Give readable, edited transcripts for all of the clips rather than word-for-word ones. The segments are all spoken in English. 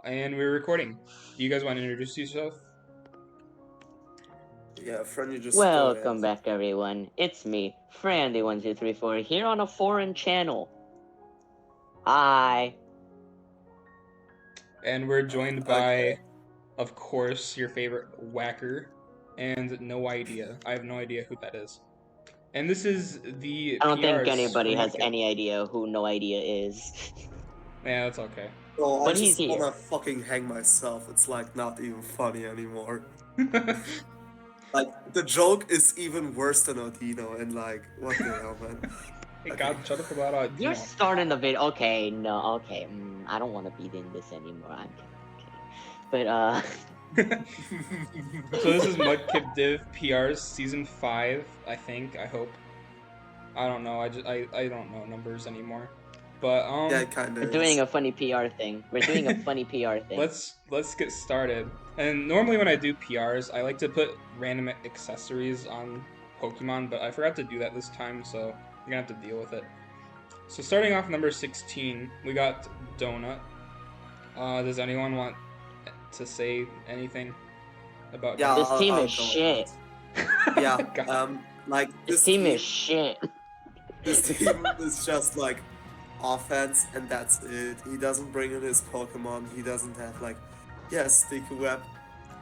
And we're recording. Do you guys want to introduce yourself? Yeah, Frandy, just Welcome back, everyone. It's me, Frandy1234, here on a foreign channel. Hi. And we're joined by, of course, your favorite whacker, and no idea. I have no idea who that is. And this is the I don't PRs think anybody from has Mudkip. any idea who No Idea is. Yeah, that's okay. Oh, I But he's just here. wanna fucking hang myself. It's like not even funny anymore. Like the joke is even worse than Odino, and like what the hell, man. Hey, God, shut up about it. You're starting the video. Okay, no, okay. I don't want to be in this anymore. I'm kidding. But, So this is Mudkip Div PRs Season 5, I think, I hope. I don't know, I don't know numbers anymore. But, yeah, it kinda We're doing a funny PR thing. We're doing a funny PR thing. Let's get started. And normally when I do PRs, I like to put random accessories on Pokemon, but I forgot to do that this time, so you're gonna have to deal with it. So starting off number 16, we got Donut. Does anyone want to say anything about Yeah, This team I'll is go shit. Yeah, God. like This team is shit. This team is just like offense, and that's it. He doesn't bring in his Pokemon. He doesn't have like, Sticky Web.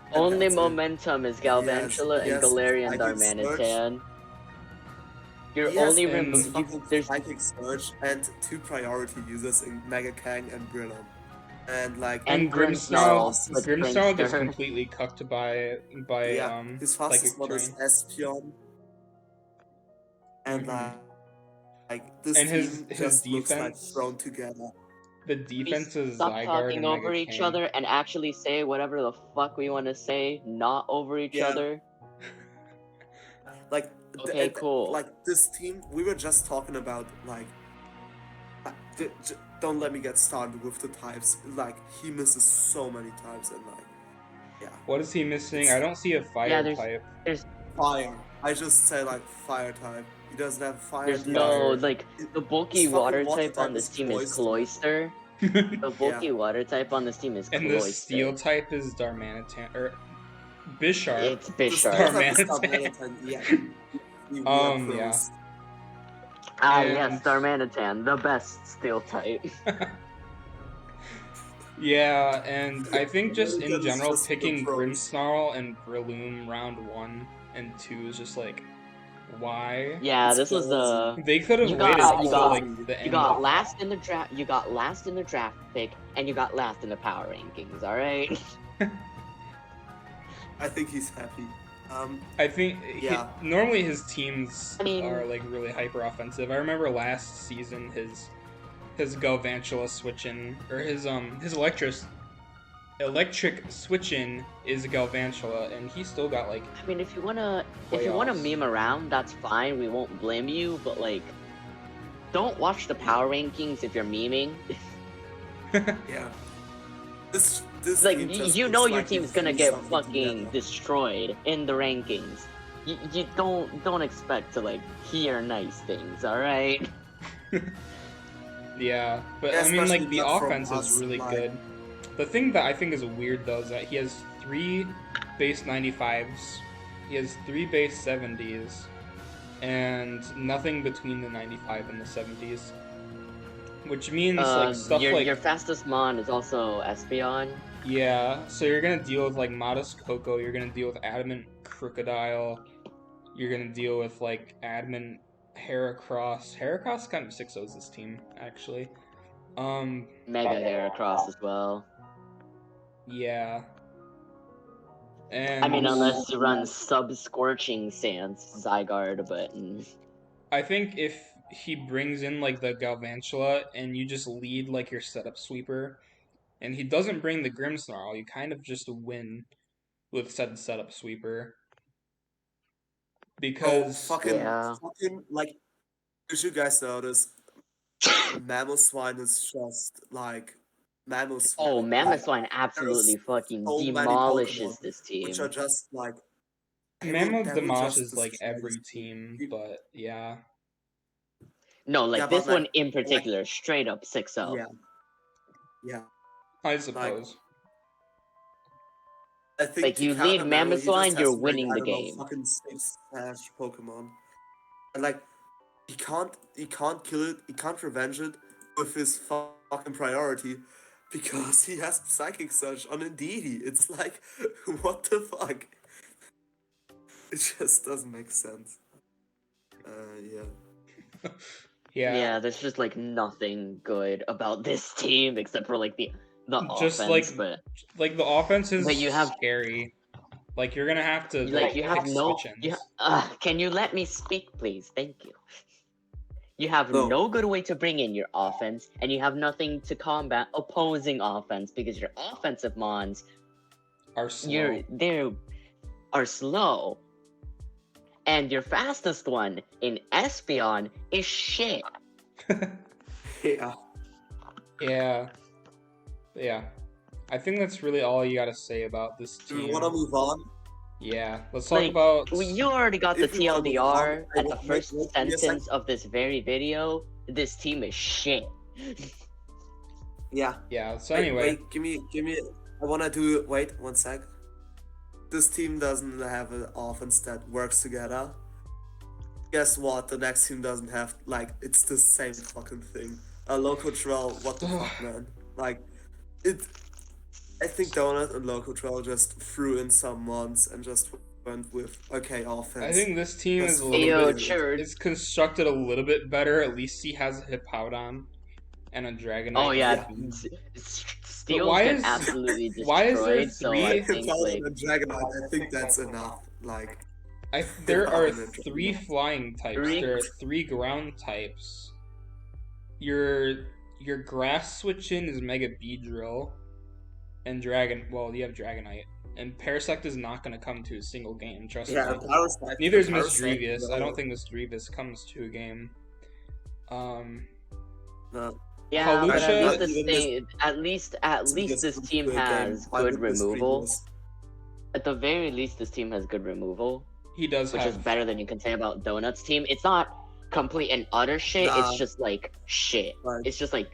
and Only that's it. momentum is Galvantula and Yes, Galarian Psychic Surge. Darmanitan. You're He has only and there's Psychic Surge and 2 priority users in Mega Kang and Brilliant. And like And Grimmsnarl Grimmsnarl with Grimmsnarl gets Prankster. completely cucked by his fastest Psychic one is Terrain. Espeon. And like this And team his just looks like defense- thrown together. The defense is Stop Zygarde talking and over Mega each King. other and actually say whatever the fuck we want to say, not over each Yeah. other. Like Okay, cool. Like this team, we were just talking about like. Don't let me get started with the types. Like he misses so many types, and like, yeah. What is he missing? I don't see a fire Yeah, type. there's Fire. I just say like fire type. He doesn't have fire. there's he no doesn't- like the bulky his fucking water water type type on this is team is Cloyster. Cloyster. The bulky water type on this team is And Cloyster. the steel type is Darmanitan or Bisharp. It's The Bisharp. steel type is Darmanitan. Darmanitan, yeah. Yeah. Ah, And- yes, Darmanitan, the best steel type. Yeah, and I think just in Darmanitan is general, just the picking pros. Grimmsnarl and Breloom round 1 and 2 is just like, why? Yeah, It's this was the They could have You waited got- until like the you end. got last in the draft. You got last in the draft pick, and you got last in the power rankings. All right. I think he's happy. I think Yeah. normally his teams I mean- are like really hyper offensive. I remember last season his Galvantula switch-in, or his electric switch-in is Galvantula, and he still got like I mean, if you wanna Playoffs. meme around, that's fine. We won't blame you, but like, don't watch the power rankings if you're memeing. Yeah. This Like, team just you looks know like your he team's gonna threw get something fucking together. destroyed in the rankings. You don't expect to like hear nice things. All right. yeah, but Yeah, I mean like especially the not from offense us, is really like- good. The thing that I think is weird though is that he has 3 base 95s, he has 3 base 70s, and nothing between the 95 and the 70s. Which means like stuff like your fastest mon is also Espeon. yeah, so you're gonna deal with like Modest Coco, you're gonna deal with Adamant Crocodile, you're gonna deal with like Adamant Heracross. Heracross kind of 6-0s this team, actually. Mega Heracross as well. Yeah. And I mean, unless you run sub-scorching Sans Zygarde, but I think if he brings in like the Galvantula and you just lead like your setup sweeper, and he doesn't bring the Grimmsnarl, you kind of just win with setup sweeper. Because fucking like, did you guys notice? Mamoswine is just like Mamoswine. oh, Mamoswine absolutely There's fucking so many demolishes Pokemon this team. which are just like. Mammo they will demolishes just like destroy every this team, You- but yeah. No, like Yeah, this but, like- one in particular, straight up 6-0. Yeah. Yeah. I suppose. I think Like, to you counter leave Mammal, he just Mamoswine, has you're to bring, winning I the don't know, game. fucking 6 Pokemon. And like, he can't kill it, he can't revenge it with his fucking priority because he has Psychic Surge on Indeedee. It's like, what the fuck? It just doesn't make sense. Yeah. Yeah, there's just like nothing good about this team except for like the Just offense, but the offense is you have scary. Like you're gonna have to like you have pick no switch-ins. can you let me speak, please? Thank you. You have No. no good way to bring in your offense, and you have nothing to combat opposing offense because your offensive mons Are slow. they are slow. And your fastest one in Espeon is shit. Yeah. Yeah. I think that's really all you gotta say about this Do we team. want to move on? Yeah, let's talk Like, about. you already got the If you wanna move on, TLDR I at the wait, first wait, give me a sentence of this very video. This team is shit. Yeah. Yeah. So Wait, anyway, wait, give me. I wanna do. Wait, 1 sec. This team doesn't have an offense that works together. Guess what? The next team doesn't have. Like, it's the same fucking thing. Local Troll, what the fuck, man? Like, it. I think Donut and Local Troll just threw in some mons and just went with okay offense. I think this team That's is a fucking little Ayo, bit. sure. It's constructed a little bit better. At least he has a Hippowdon and a Dragonite. Oh yeah, Yeah. Steel's why get is- absolutely destroyed. why is there so three- I think like and Dragonite, I think that's enough. Like, There are Hippowdon and 3 Dragonite. flying types. There are 3 ground types. Your grass switch-in is Mega Beedrill, and Well, you have Dragonite, and Parasect is not going to come to a single game. Trust Yeah, me. Parasect. Neither is Parasect, Misdreavus. no. I don't think Misdreavus comes to a game. No. yeah, but Hawlucha- at least this thing, at least this team has good removal. At the very least, this team has good removal, He does which have. is better than you can say about Donut's team. It's not complete and utter shit. Nah. It's just like shit. Right. It's just like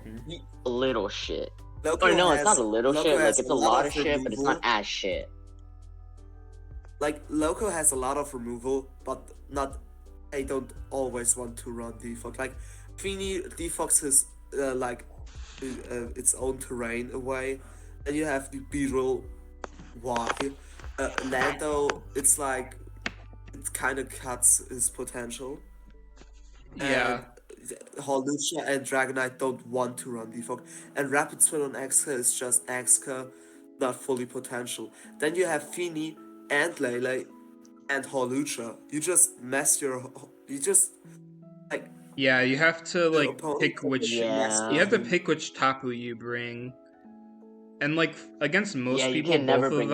Mhm. a little shit. Loco Or no, it's has- not a little Loco shit. Like has it's a lot of shit, but it's removal. not as shit. Like, Loco has a lot of removal, but not. I don't always want to run Defox. Like, Feeny Defox is its own terrain away. Then you have the Beedrill Y. Lando, it's like it kind of cuts his potential. Yeah. And Hawlucha and Dragonite don't want to run Defox. And Rapid Spin on Exca is just Exca, not fully potential. Then you have Feeny and Lele and Hawlucha. You just mess your. You just. Like. Yeah, you have to like opponent pick which. Yeah. You have to pick which Tapu you bring. And like against most Yeah, you people, can never both bring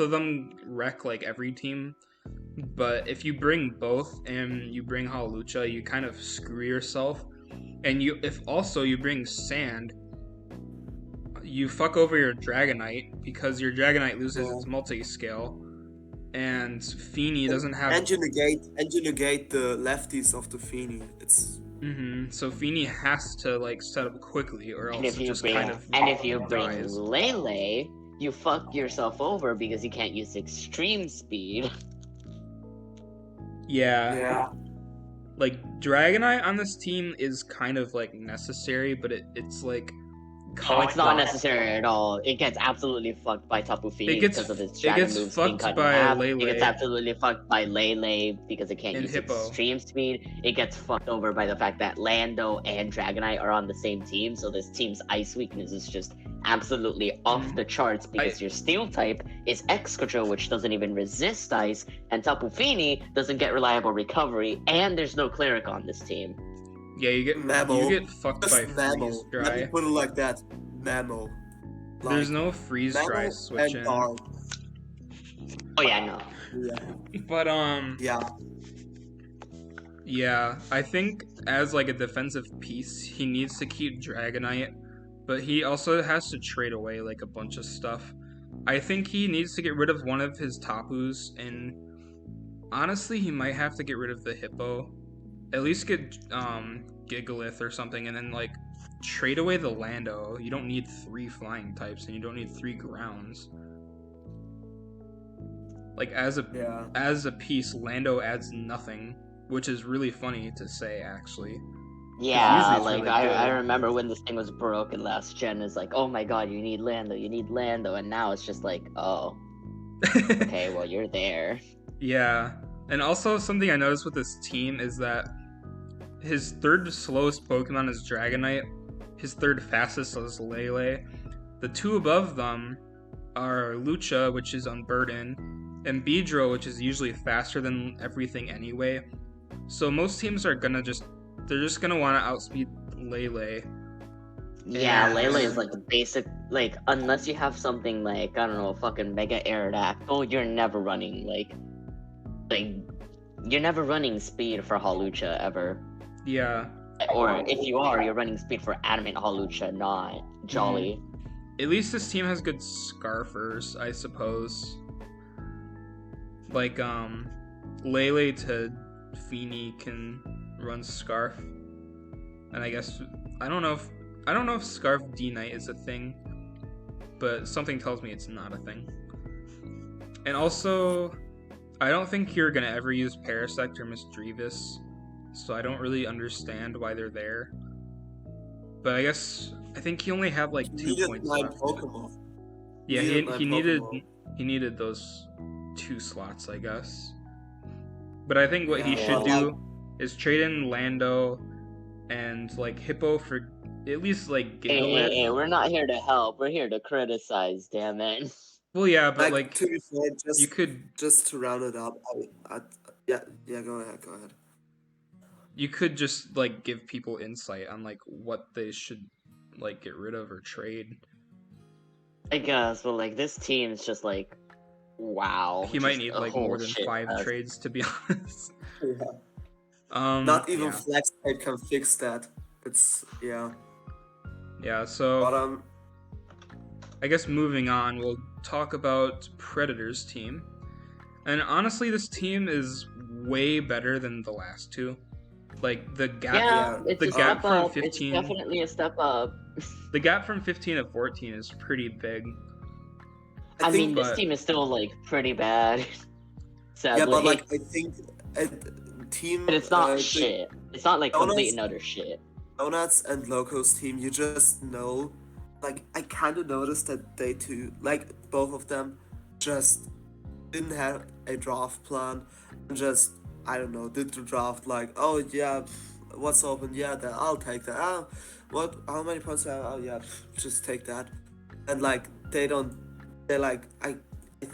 of them wreck like every team. But if you bring both and you bring Hawlucha, you kind of screw yourself. And if you bring Sand, you fuck over your Dragonite because your Dragonite loses its multi-scale. And Feeny doesn't have. And you negate the lefties of the Feeny. It's. So Feeny has to like set up quickly, or And else if it you just bring kind of dies. Lele, you fuck yourself over because you can't use extreme speed. Yeah. Like Dragonite on this team is kind of like necessary, but it's like. Oh, it's not necessary at all. It gets absolutely fucked by Tapu Fini because of his dragon moves being cut in half. Lele. It gets absolutely fucked by Lele because it can't And use Hippo. extreme speed. It gets fucked over by the fact that Lando and Dragonite are on the same team, so this team's ice weakness is just absolutely off the charts because your steel type is Excadrill, which doesn't even resist ice, and Tapu Fini doesn't get reliable recovery, and there's no cleric on this team. Yeah, you get fucked by Just freeze Mammal. Let me dry. put it like that. Mammal. Like, There's no freeze dry Mammal switch and in. Dark. Oh yeah, no. Yeah. But Yeah. yeah, I think as like a defensive piece, he needs to keep Dragonite, but he also has to trade away like a bunch of stuff. I think he needs to get rid of one of his Tapus, and honestly, he might have to get rid of the Hippo. At least get Gigalith or something, and then like trade away the Lando. You don't need 3 flying types, and you don't need 3 grounds. Like as a piece, Lando adds nothing, which is really funny to say actually. Yeah, usually it's like really I good. remember when this thing was broken last gen. It's like, oh my god, you need Lando, and now it's just like, oh, okay, well you're there. Yeah, and also something I noticed with this team is that his 3rd slowest Pokemon is Dragonite. His 3rd fastest is Lele. The 2 above them are Lucha, which is Unburdened, and Beedrill, which is usually faster than everything anyway. So most teams are gonna they're just gonna want to outspeed Lele. Yeah, And- Lele is like the basic, like unless you have something like I don't know, fucking Mega Aerodactyl, you're never running like you're never running speed for Hawlucha ever. Yeah. Or if you are, you're running speed for Adamant Hawlucha, not Jolly. At least this team has good Scarfers, I suppose. Like, Lele to Feeny can run Scarf. And I guess, I don't know if Scarf D-Knight is a thing, but something tells me it's not a thing. And also, I don't think you're gonna ever use Parasect or Misdreavus, so I don't really understand why they're there. But I guess I think he only had like 2 points left. Pokemon. Yeah, Needed he needed those 2 slots, I guess. But I think what he Yeah, should well, do is trade in Lando and like Hippo for at least like Gigalith. Hey, we're not here to help. We're here to criticize. Damn it. Well, yeah, but like to be fair, you could just to round it up, yeah, go ahead. you could just like give people insight on like what they should like get rid of or trade. I guess, but like this team is just like, wow. He might just need a like whole more than shit 5 fest. trades, to be honest. Yeah. Not even yeah. Flex Tape can fix that. It's Yeah, but so I guess moving on, we'll talk about Predator's team. And honestly, this team is way better than the last 2. Like the gap, Yeah, it's the a gap step from up. 15, It's definitely a step up. the gap from 15 to 14 is pretty big. I mean, think, this but- team is still like pretty bad. Sadly. yeah, but like I think team. But it's not the shit. It's not like Donuts- complete and utter shit. Donuts and Locos team, you just know. Like I kind of noticed that they too, like both of them, just didn't have a draft plan and just I don't know did the draft like oh yeah, what's open, yeah, then I'll take that. How many points do I have? Oh yeah, just take that. And like they like I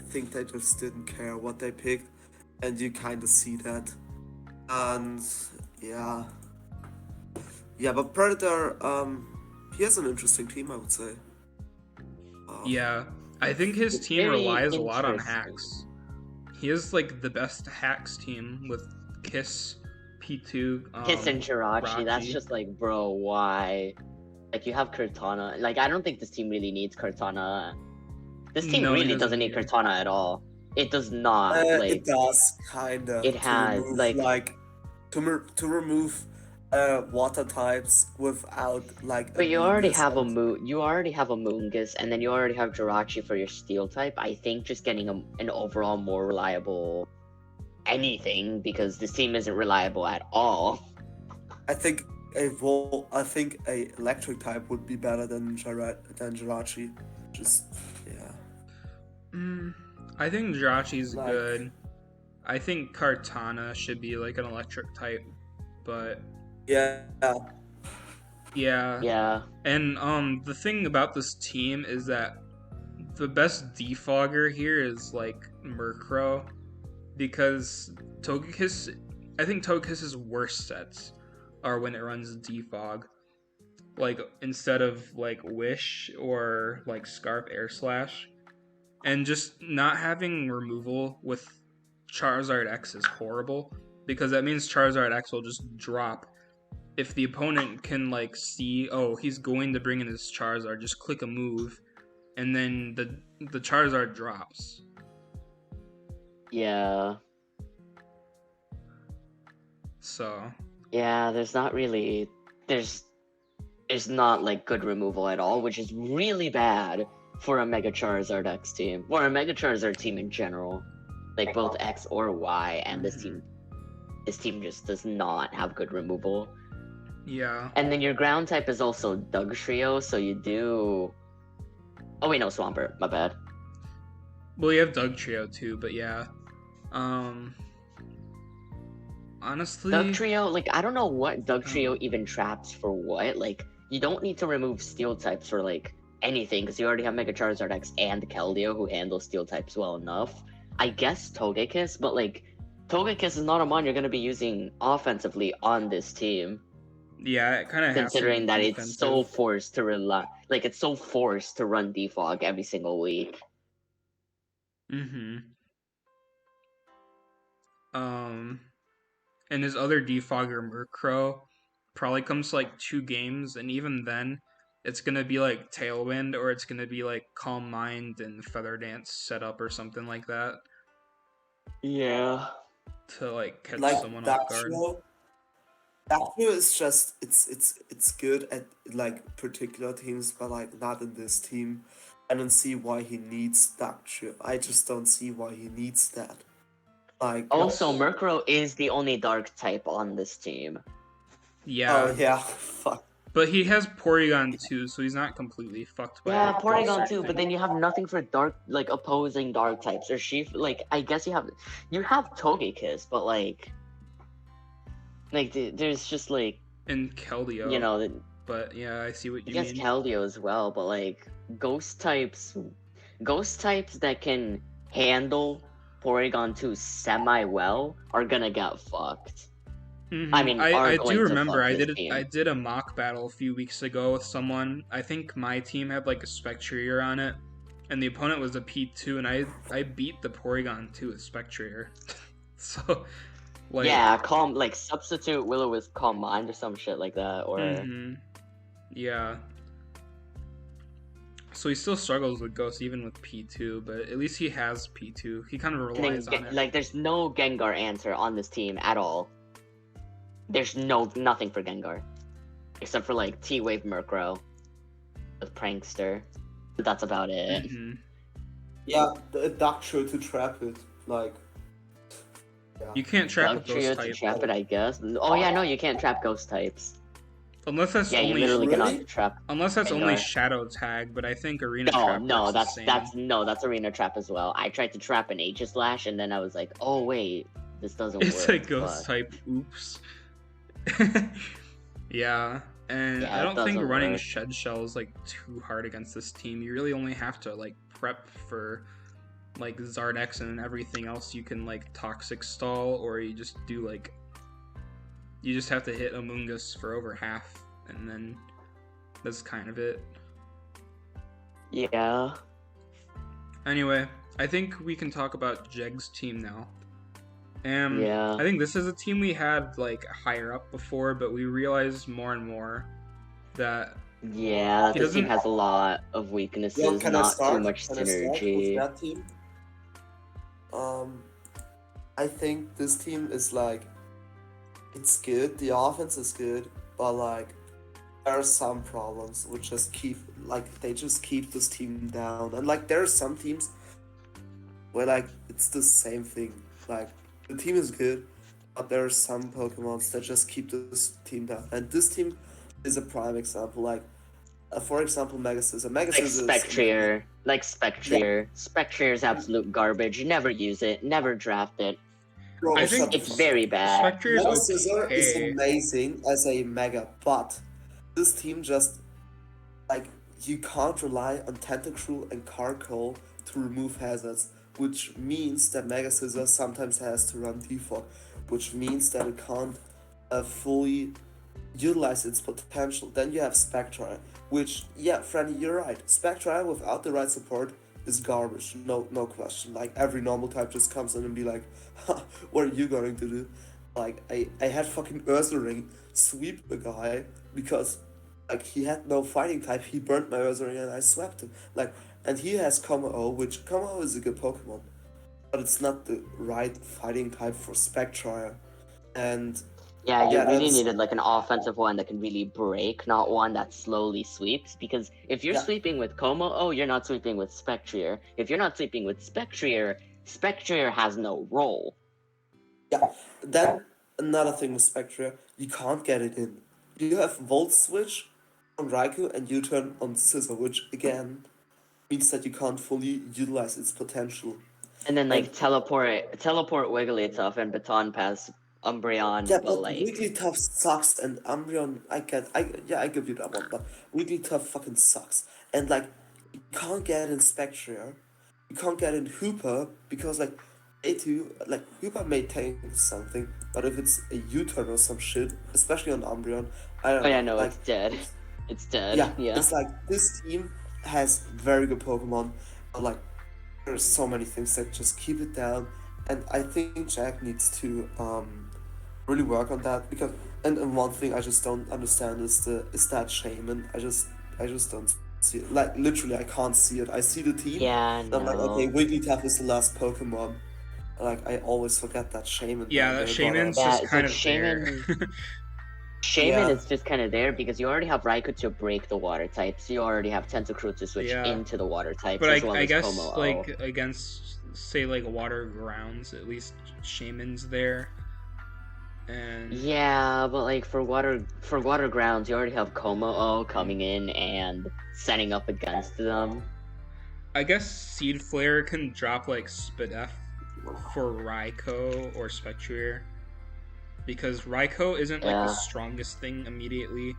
think they just didn't care what they picked, and you kind of see that. And yeah, but Predator, he has an interesting team, I would say. Yeah, I think his It's team very relies a lot on interesting. hacks. He is like the best hacks team with Kiss, P2, Kiss and Jirachi, that's Jirachi. just like, bro, why? Like, you have Cortana. Like, I don't think this team really needs Cortana. This team No, it really doesn't doesn't need need it. Cortana at all. It does not. Like, It does kind of. It has, to remove water types without like. but you already have a moon. You already have a Moongus, and then you already have Jirachi for your Steel type. I think just getting an overall more reliable anything, because this team isn't reliable at all. I think a electric type would be better than Jirachi. Just yeah. I think Jirachi's Like- good. I think Kartana should be like an electric type, but Yeah. yeah. Yeah. And the thing about this team is that the best defogger here is like Murkrow, because I think Togekiss's worst sets are when it runs defog, like instead of like Wish or like Scarf Air Slash, and just not having removal with Charizard X is horrible, because that means Charizard X will just drop if the opponent can like see, oh, he's going to bring in his Charizard, just click a move, and then the Charizard drops. Yeah. So Yeah, there's not really. There's is not like good removal at all, which is really bad for a Mega Charizard X team or a Mega Charizard team in general, like both X or Y. And this team just does not have good removal. Yeah. And then your ground type is also Dugtrio, so you do. Oh wait, no, Swampert. My bad. Well, you have Dugtrio too, but yeah. Honestly, Dugtrio, like I don't know what Dugtrio even traps for what. Like you don't need to remove Steel types for like anything because you already have Mega Charizard X and Keldeo who handle Steel types well enough. I guess Togekiss, but like Togekiss is not a mon you're gonna be using offensively on this team. yeah, it kind of has to Considering be that defensive. it's so forced to rely, like it's so forced to run defog every single week. Mm-hmm. And his other defogger, Murkrow, probably comes to like 2 games, and even then, it's gonna be like Tailwind, or it's gonna be like Calm Mind and Feather Dance setup or something like that Yeah. to like catch Like someone off guard. Dugtrio is just it's good at like particular teams, but like not in this team. I don't see why he needs Dugtrio. I just don't see why he needs that. Like Also, Murkrow is the only dark type on this team. Yeah, oh yeah, fuck. but he has Porygon too, so he's not completely fucked by Yeah, it. Porygon too, but then you have nothing for dark, like opposing dark types. Or like I guess you have Togekiss, but like there's just like And Keldeo, you know, but yeah, I see what I you guess mean. Keldeo as well, but like ghost types that can handle Porygon 2 semi well are gonna get fucked. Mhm. I mean, are I going do to remember fuck I this did team. I did a mock battle a few weeks ago with someone. I think my team had like a Spectrier on it, and the opponent was a P2, and I beat the Porygon 2 with Spectrier. So, like, Yeah, calm like substitute Willow with Calm Mind or some shit like that, or mhm. Yeah. So he still struggles with Ghost even with P2, but at least he has P2. He kind of and then relies on it. like there's no Gengar answer on this team at all. There's nothing for Gengar, except for like T-Wave Murkrow with Prankster. But that's about it. Mhm. Yeah, the Dugtrio to trap it. Like You can't trap a Dugtrio Ghost to type. trap it, I guess. Oh yeah, no, you can't trap ghost types. Unless that's Yeah, you only literally Really? cannot trap. unless that's only Gengar. Shadow Tag, but I think Arena No, Trap no, works the that's same. that's Arena Trap as well. I tried to trap an Aegislash and then I was like, oh wait, this doesn't It's work. a Ghost Fuck. type. Oops. Yeah, and Yeah, I it don't think doesn't running work. Shed Shell is like too hard against this team. You really only have to like prep for like Zardex and everything else. You can like Toxic Stall, or you just do like you just have to hit Amoonguss for over half, and then that's kind of it. Yeah. Anyway, I think we can talk about Jeg's team now. Yeah. I think this is a team we had like higher up before, but we realized more and more that Yeah, He this team doesn't- has a lot of weaknesses, Yo, can I not start? too much Can I start with synergy. that team? I think this team is like, it's good. The offense is good, but like, there are some problems which just keep they just keep this team down. And like, there are some teams where like it's the same thing. Like, the team is good, but there are some Pokemons that just keep this team down. And this team is a prime example. Like, for example, Megascissor. Like Spectrier. Spectrier is absolute garbage. Never use it. Never draft it. Bro, I It's, think it's very bad. Spectre is Megascissor is okay. amazing as a mega, but this team just like you can't rely on Tentacruel and Carkol to remove hazards, which means that Megascissor sometimes has to run default, which means that it can't fully utilize its potential. Then you have Spectra, which yeah, Frandy, you're right. Spectra without the right support is garbage. No question. Like every normal type just comes in and be like, what are you going to do? Like I had fucking Ursaring sweep the guy because like he had no fighting type. He burnt my Ursaring and I swept him. Like, and he has Kommo-o, which Kommo-o is a good Pokemon, but it's not the right fighting type for Spectra. And Yeah, you Yeah, really that's needed like an offensive one that can really break, not one that slowly sweeps. Because if you're yeah. sweeping with Como, oh, you're not sweeping with Spectrier. If you're not sweeping with Spectrier, Spectrier has no role. Yeah, then another thing with Spectre, you can't get it in. You have Volt Switch on Raikou and U-turn on Scissor, which again means that you can't fully utilize its potential. And then And like teleport Wigglytuff and Baton Pass Umbreon, yeah, but but like Wigglytuff sucks, and Umbreon, I give you that one, but Wigglytuff fucking sucks. And like, you can't get in Spectre, you can't get in Hooper, because like, A2, like, Hooper may tank something, but if it's a U-turn or some shit, especially on Umbreon, I don't oh yeah, know, no, like, it's dead. It's dead. yeah, Yeah. it's like, this team has very good Pokemon, but like, there's so many things that just keep it down, and I think Jack needs to, really work on that because and one thing I just don't understand is that shaman. I just don't see it. Like literally I can't see it. I see the team. Yeah, And I'm like, okay, no. Wigglytuff is the last Pokemon. Like I always forget that shaman Yeah, down that there. Shaman's Yeah, just it's kind like of there. Shaman Yeah, is just kind of there because you already have Raikou to break the water types. You already have Tentacruel to switch Yeah, into the water types but as well I as Como guess O. like against say like water grounds, at least Shaman's there. And Yeah, but like for water grounds, you already have Como O coming in and setting up against them. I guess Seed Flare can drop like Spadef for Raikou or Spectrier. Because Raikou isn't like the Yeah. strongest thing immediately.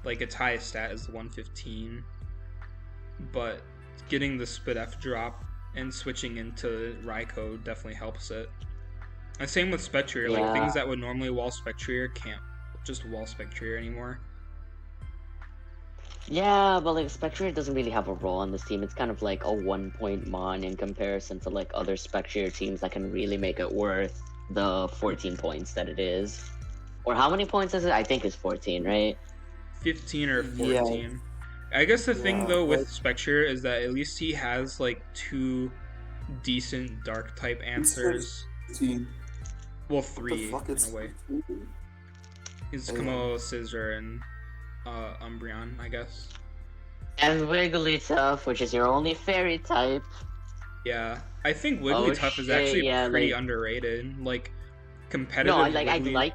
Like its highest stat is 115. But getting the Spadef drop and switching into Raikou definitely helps it. And same with Spectrier, like Yeah. things that would normally wall Spectrier can't just wall Spectrier anymore. Yeah, but like Spectrier doesn't really have a role on this team. It's kind of like a 1 point mon in comparison to like other Spectrier teams that can really make it worth the 14 points that it is. Or how many points is it? I think it's 14, right? 15 or yeah, 14. I guess the thing yeah. though with Like, Spectrier is that at least he has like two decent dark type it's answers. 15. Well, What the three fuck? in It's a way. 15? He's Yeah. Como, Scissor, and Umbreon, I guess. And Wigglytuff, which is your only fairy type. Yeah, I think Oh, Wigglytuff is shit, actually yeah, pretty like- underrated. Like competitive. No, I like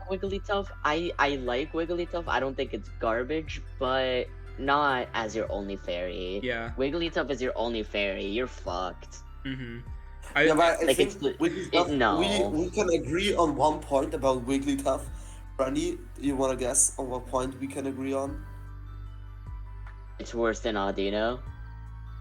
Wiggly... Wigglytuff. I like Wigglytuff. I don't think it's garbage, but not as your only fairy. Yeah. Wigglytuff is your only fairy. You're fucked. Mm-hmm. Yeah, but I Like, think it's the- Wigglytuff, no. we can agree on one point about Wigglytuff. Frandy, you wanna guess on what point we can agree on? It's worse than Audino.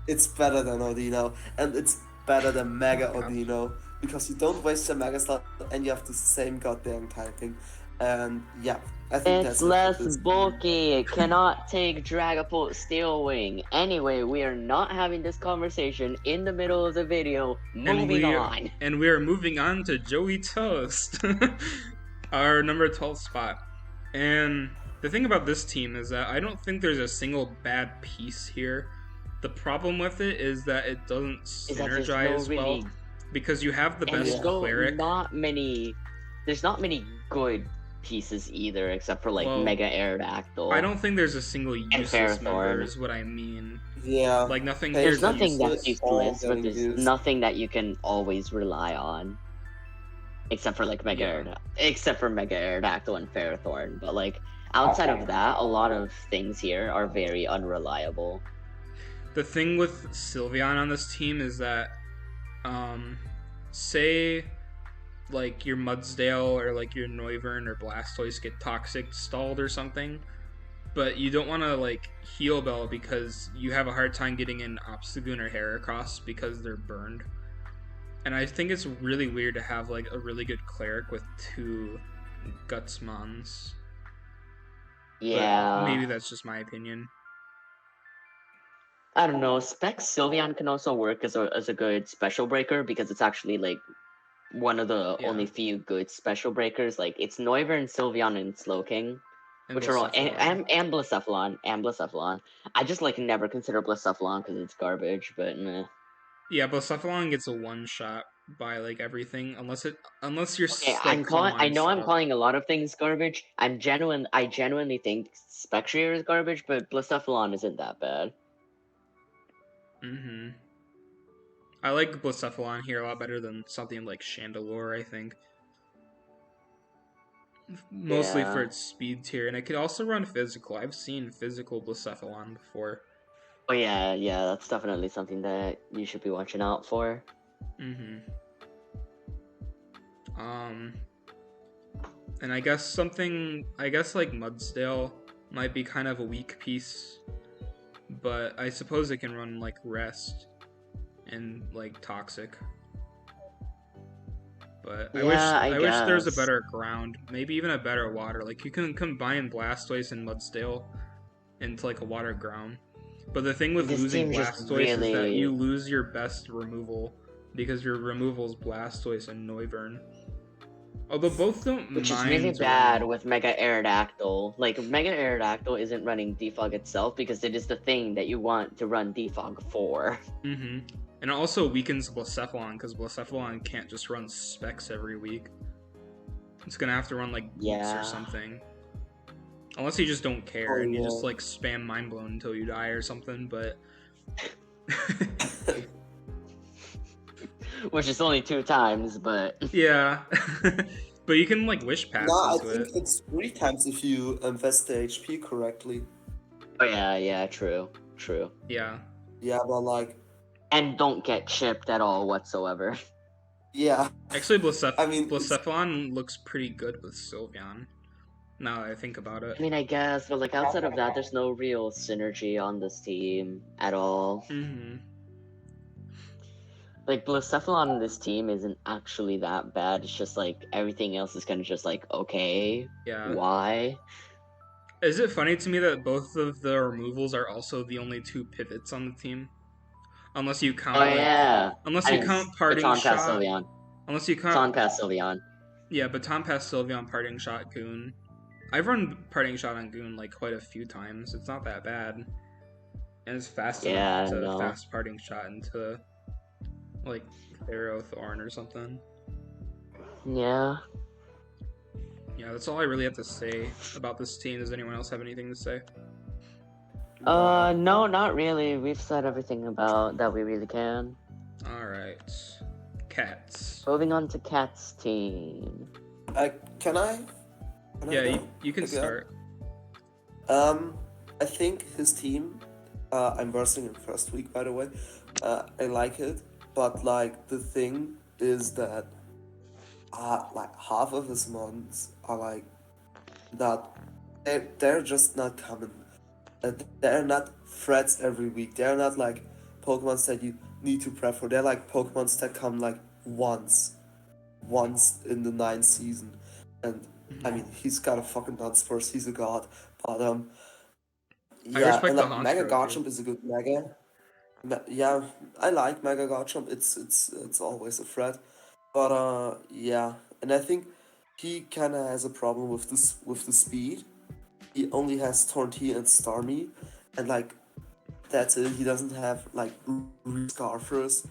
It's better than Odino, and it's better than Mega God. Odino, because you don't waste your Mega slot and you have the same goddamn typing. And yeah, I think It's that's it for less this. bulky. It cannot take Dragapult Steel Wing. Anyway, we are not having this conversation in the middle of the video. Moving on. And we are moving on to Joey Toast, our number 12 spot. And the thing about this team is that I don't think there's a single bad piece here. The problem with it is that it doesn't Is that there's no synergize well really- because you have the And best there's no, cleric. there's not many good pieces either, except for like Well, Mega Aerodactyl. I don't think there's a single useless member. Ferrothorn. Is what I mean. Yeah. Like nothing. There's It's nothing useless, that's all useless, but getting there's used. nothing that you can always rely on. Except for like except for Mega Aerodactyl and Ferrothorn. But like outside of that, a lot of things here are very unreliable. The thing with Sylveon on this team is that, say, like your Mudsdale or like your Noivern or Blastoise get toxic stalled or something, but you don't want to like heal Bell because you have a hard time getting in Obstagoon or Heracross because they're burned. And I think it's really weird to have like a really good cleric with two Gutsmons. But Yeah. maybe that's just my opinion. I don't know. Spec Sylveon can also work as a good special breaker because it's actually like one of the Yeah. only few good special breakers. Like it's Noivern, Sylveon, and Slowking, And which are all Blacephalon. and Blacephalon. I just like never consider Blacephalon because it's garbage, but meh. Yeah, Blacephalon gets a one shot by like everything unless you're Okay, like I know I'm stop. calling a lot of things garbage. I genuinely think Spectrier is garbage, but Blacephalon isn't that bad. Mm-hmm. I like Blacephalon here a lot better than something like Chandelure, I think. Mostly for Yeah. its speed tier, and it could also run physical. I've seen physical Blacephalon before. Oh yeah, that's definitely something that you should be watching out for. Mm-hmm. And I guess like Mudsdale might be kind of a weak piece, but I suppose it can run like Rest and like Toxic. But Yeah, I wish there's a guess. better ground, maybe even a better water. Like you can combine Blastoise and Mudsdale into like a water ground. But the thing with This losing team just Blastoise is that you really, lose your best removal because your removal is Blastoise and Noivern. Although both don't which is really mind bad running. with Mega Aerodactyl. Like Mega Aerodactyl isn't running Defog itself because it is the thing that you want to run Defog for. Mm-hmm. And it also weakens Blacephalon because Blacephalon can't just run Specs every week. It's gonna have to run like Boots Yeah. or something. Unless you just don't care and you yeah. just like spam Mind Blown until you die or something, but Which is only 2 times, but yeah. But you can like Wish Pass No, I into think it. it's 3 times if you invest the HP correctly. oh yeah, true. Yeah. Yeah, but like, And don't get chipped at all whatsoever. yeah. Actually, I mean, Blacephalon looks pretty good with Sylveon. Now that I think about it. I mean, I guess, but like outside of that, there's no real synergy on this team at all. Mm-hmm. Like Blacephalon in this team isn't actually that bad. It's just like everything else is kind of just like okay, Yeah. why? Is it funny to me that both of the removals are also the only 2 pivots on the team? Unless you count Oh yeah, unless I you mean, count Parting Baton Pass Shot. Sylveon. Unless you count Baton Pass Sylveon. Yeah, Baton Pass Sylveon, Parting Shot, Goon. I've run Parting Shot on Goon like quite a few times. It's not that bad. And it's fast Yeah, enough to no. fast Parting Shot into like Pharaoh Thorn or something. Yeah. Yeah, that's all I really have to say about this team. Does anyone else have anything to say? No, not really. We've said everything about that we really can. Alright. Cats. Moving on to Cat's team. Can I? Yeah, go? you can Okay. start. I think his team. I'm versing in first week, by the way. I like it, but like the thing is that, like half of his mons are like not. They're just not common. They're not threats every week. They're not like Pokemons that you need to prep for. They're like Pokemons that come like once in the 9th season. And I mean, he's got a fucking Dunsparce, he's a god. But I yeah, respect and the like Mega Honchkrow, Garchomp is a good Mega. Yeah, I like Mega Garchomp. It's always a threat. But yeah, and I think he kind of has a problem with the speed. He only has Torntia and Starmie, and like that's it. He doesn't have like Scarfers,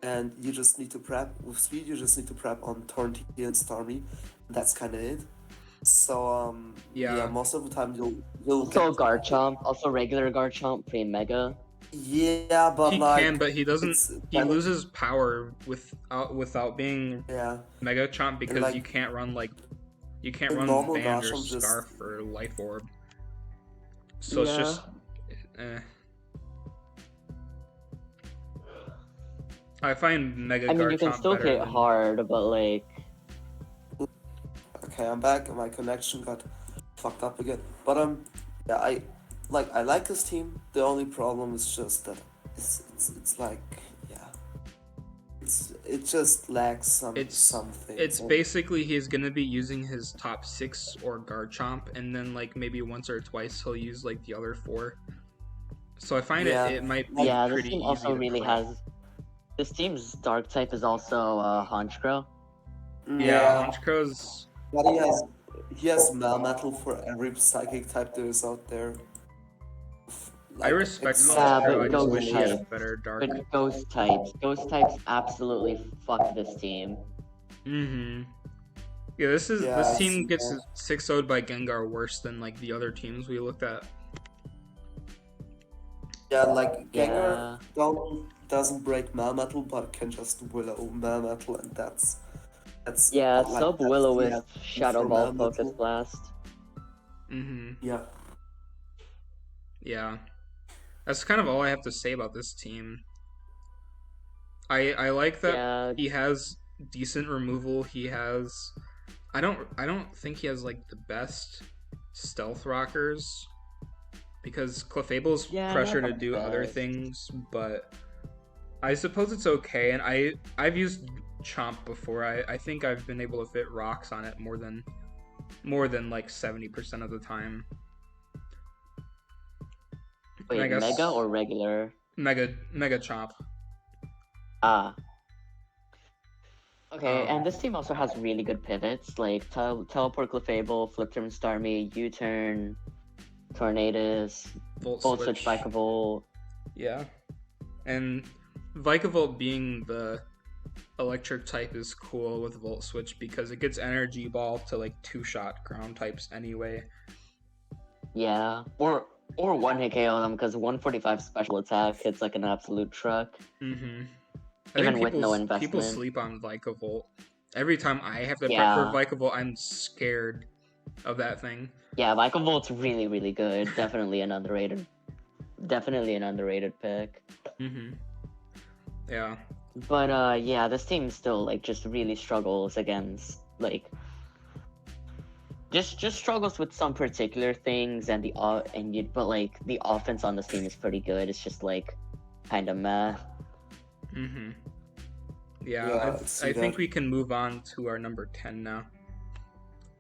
and you just need to prep with speed. You just need to prep on Torntia and Starmie. That's kind of it. So Yeah. most of the time you'll Also Garchomp, also regular Garchomp, pre-Mega. yeah, but He like can, but he doesn't. it's He kind of- loses power without being yeah. Mega Chomp because like, you can't run a run normal Band or Garchomp just- Scarf or Life Orb. So it's just I find Mega I mean, Garchomp you can still better hit than- hard, but like, Okay, I'm back, and my connection got fucked up again. But yeah, I like this team. The only problem is just that it's like it just lacks something. It's basically he's gonna be using his top 6 or Garchomp, and then like maybe once or twice he'll use like the other 4. So I find Yeah. it might be yeah, this pretty team easy also to really prep. has. This team's dark type is also Honchkrow. Yeah, Honchkrow's But he has Melmetal for every psychic type there is out there. I respect it's Yeah, Monstro, but I just ghost wish he had a type. better dark. But ghost types absolutely fuck this team. Mm-hmm. Yeah, this yeah, I team see gets that. 6-0'd by Gengar worse than like the other teams we looked at. Yeah, like Gengar Yeah. doesn't break Melmetal, but can just Willow Melmetal, and that's Yeah, like sub that's Willow the with essence Shadow for Ball Focus Melmetal. Blast. Mm-hmm. Yeah. Yeah. That's kind of all I have to say about this team. I like that Yeah, he has decent removal. He has I don't think he has like the best stealth rockers because Clefable's yeah, pressure not to the do other best. things, but I suppose it's okay. And I've used Chomp before. I think I've been able to fit rocks on it more than like 70% of the time. And I Wait, guess Mega or regular? Mega Chomp. Ah. Okay, Um, and this team also has really good pivots, like Teleport Clefable, Flip Turn Starmie, U-Turn, Tornadus, Volt Volt Switch Switch. Vikavolt. Yeah. And Vikavolt being the electric type is cool with Volt Switch because it gets Energy Ball to like 2-shot ground types anyway. Yeah, or one hit KO them because 145 special attack hits like an absolute truck, Mm-hmm. even with no people investment. sleep on Vikavolt. Every time I have to prep for Yeah, Vikavolt, I'm scared of that thing. yeah, Vikavolt's really really good. Definitely an underrated pick. Mm-hmm. Yeah. But yeah, this team still like just really struggles against like just struggles with some particular things and but like the offense on this team is pretty good. It's just like kind of meh. Mm-hmm. Yeah, Yeah, I see I think that. we can move on to our number 10 now,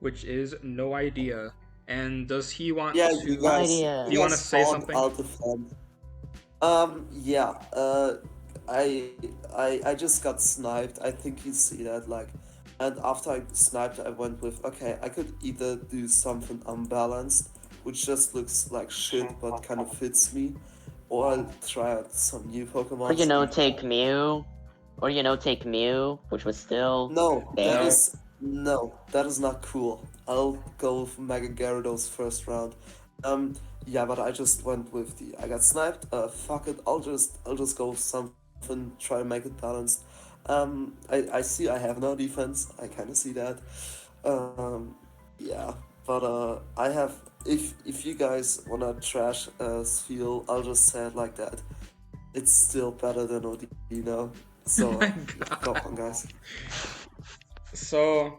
which is No Idea. And does he want Yeah, to... No Do you you idea. want to guys say fought something? out defend. Yeah. I I just got sniped. I think you see that, like, and after I sniped, I went with, okay, I could either do something unbalanced, which just looks like shit but kind of fits me, or I'll try out some new Or Pokemon. take Mew, which was still No, there. that is not cool. I'll go with Mega Gyarados first round. Um, yeah, but I just went with I got sniped. Fuck it. I'll just go with something. Try to make it balanced. I see I have no defense. I kind of see that. Yeah, but I have. If you guys wanna trash Spheal, I'll just say it like that. It's still better than Odino. So Oh my go god. on, guys. So,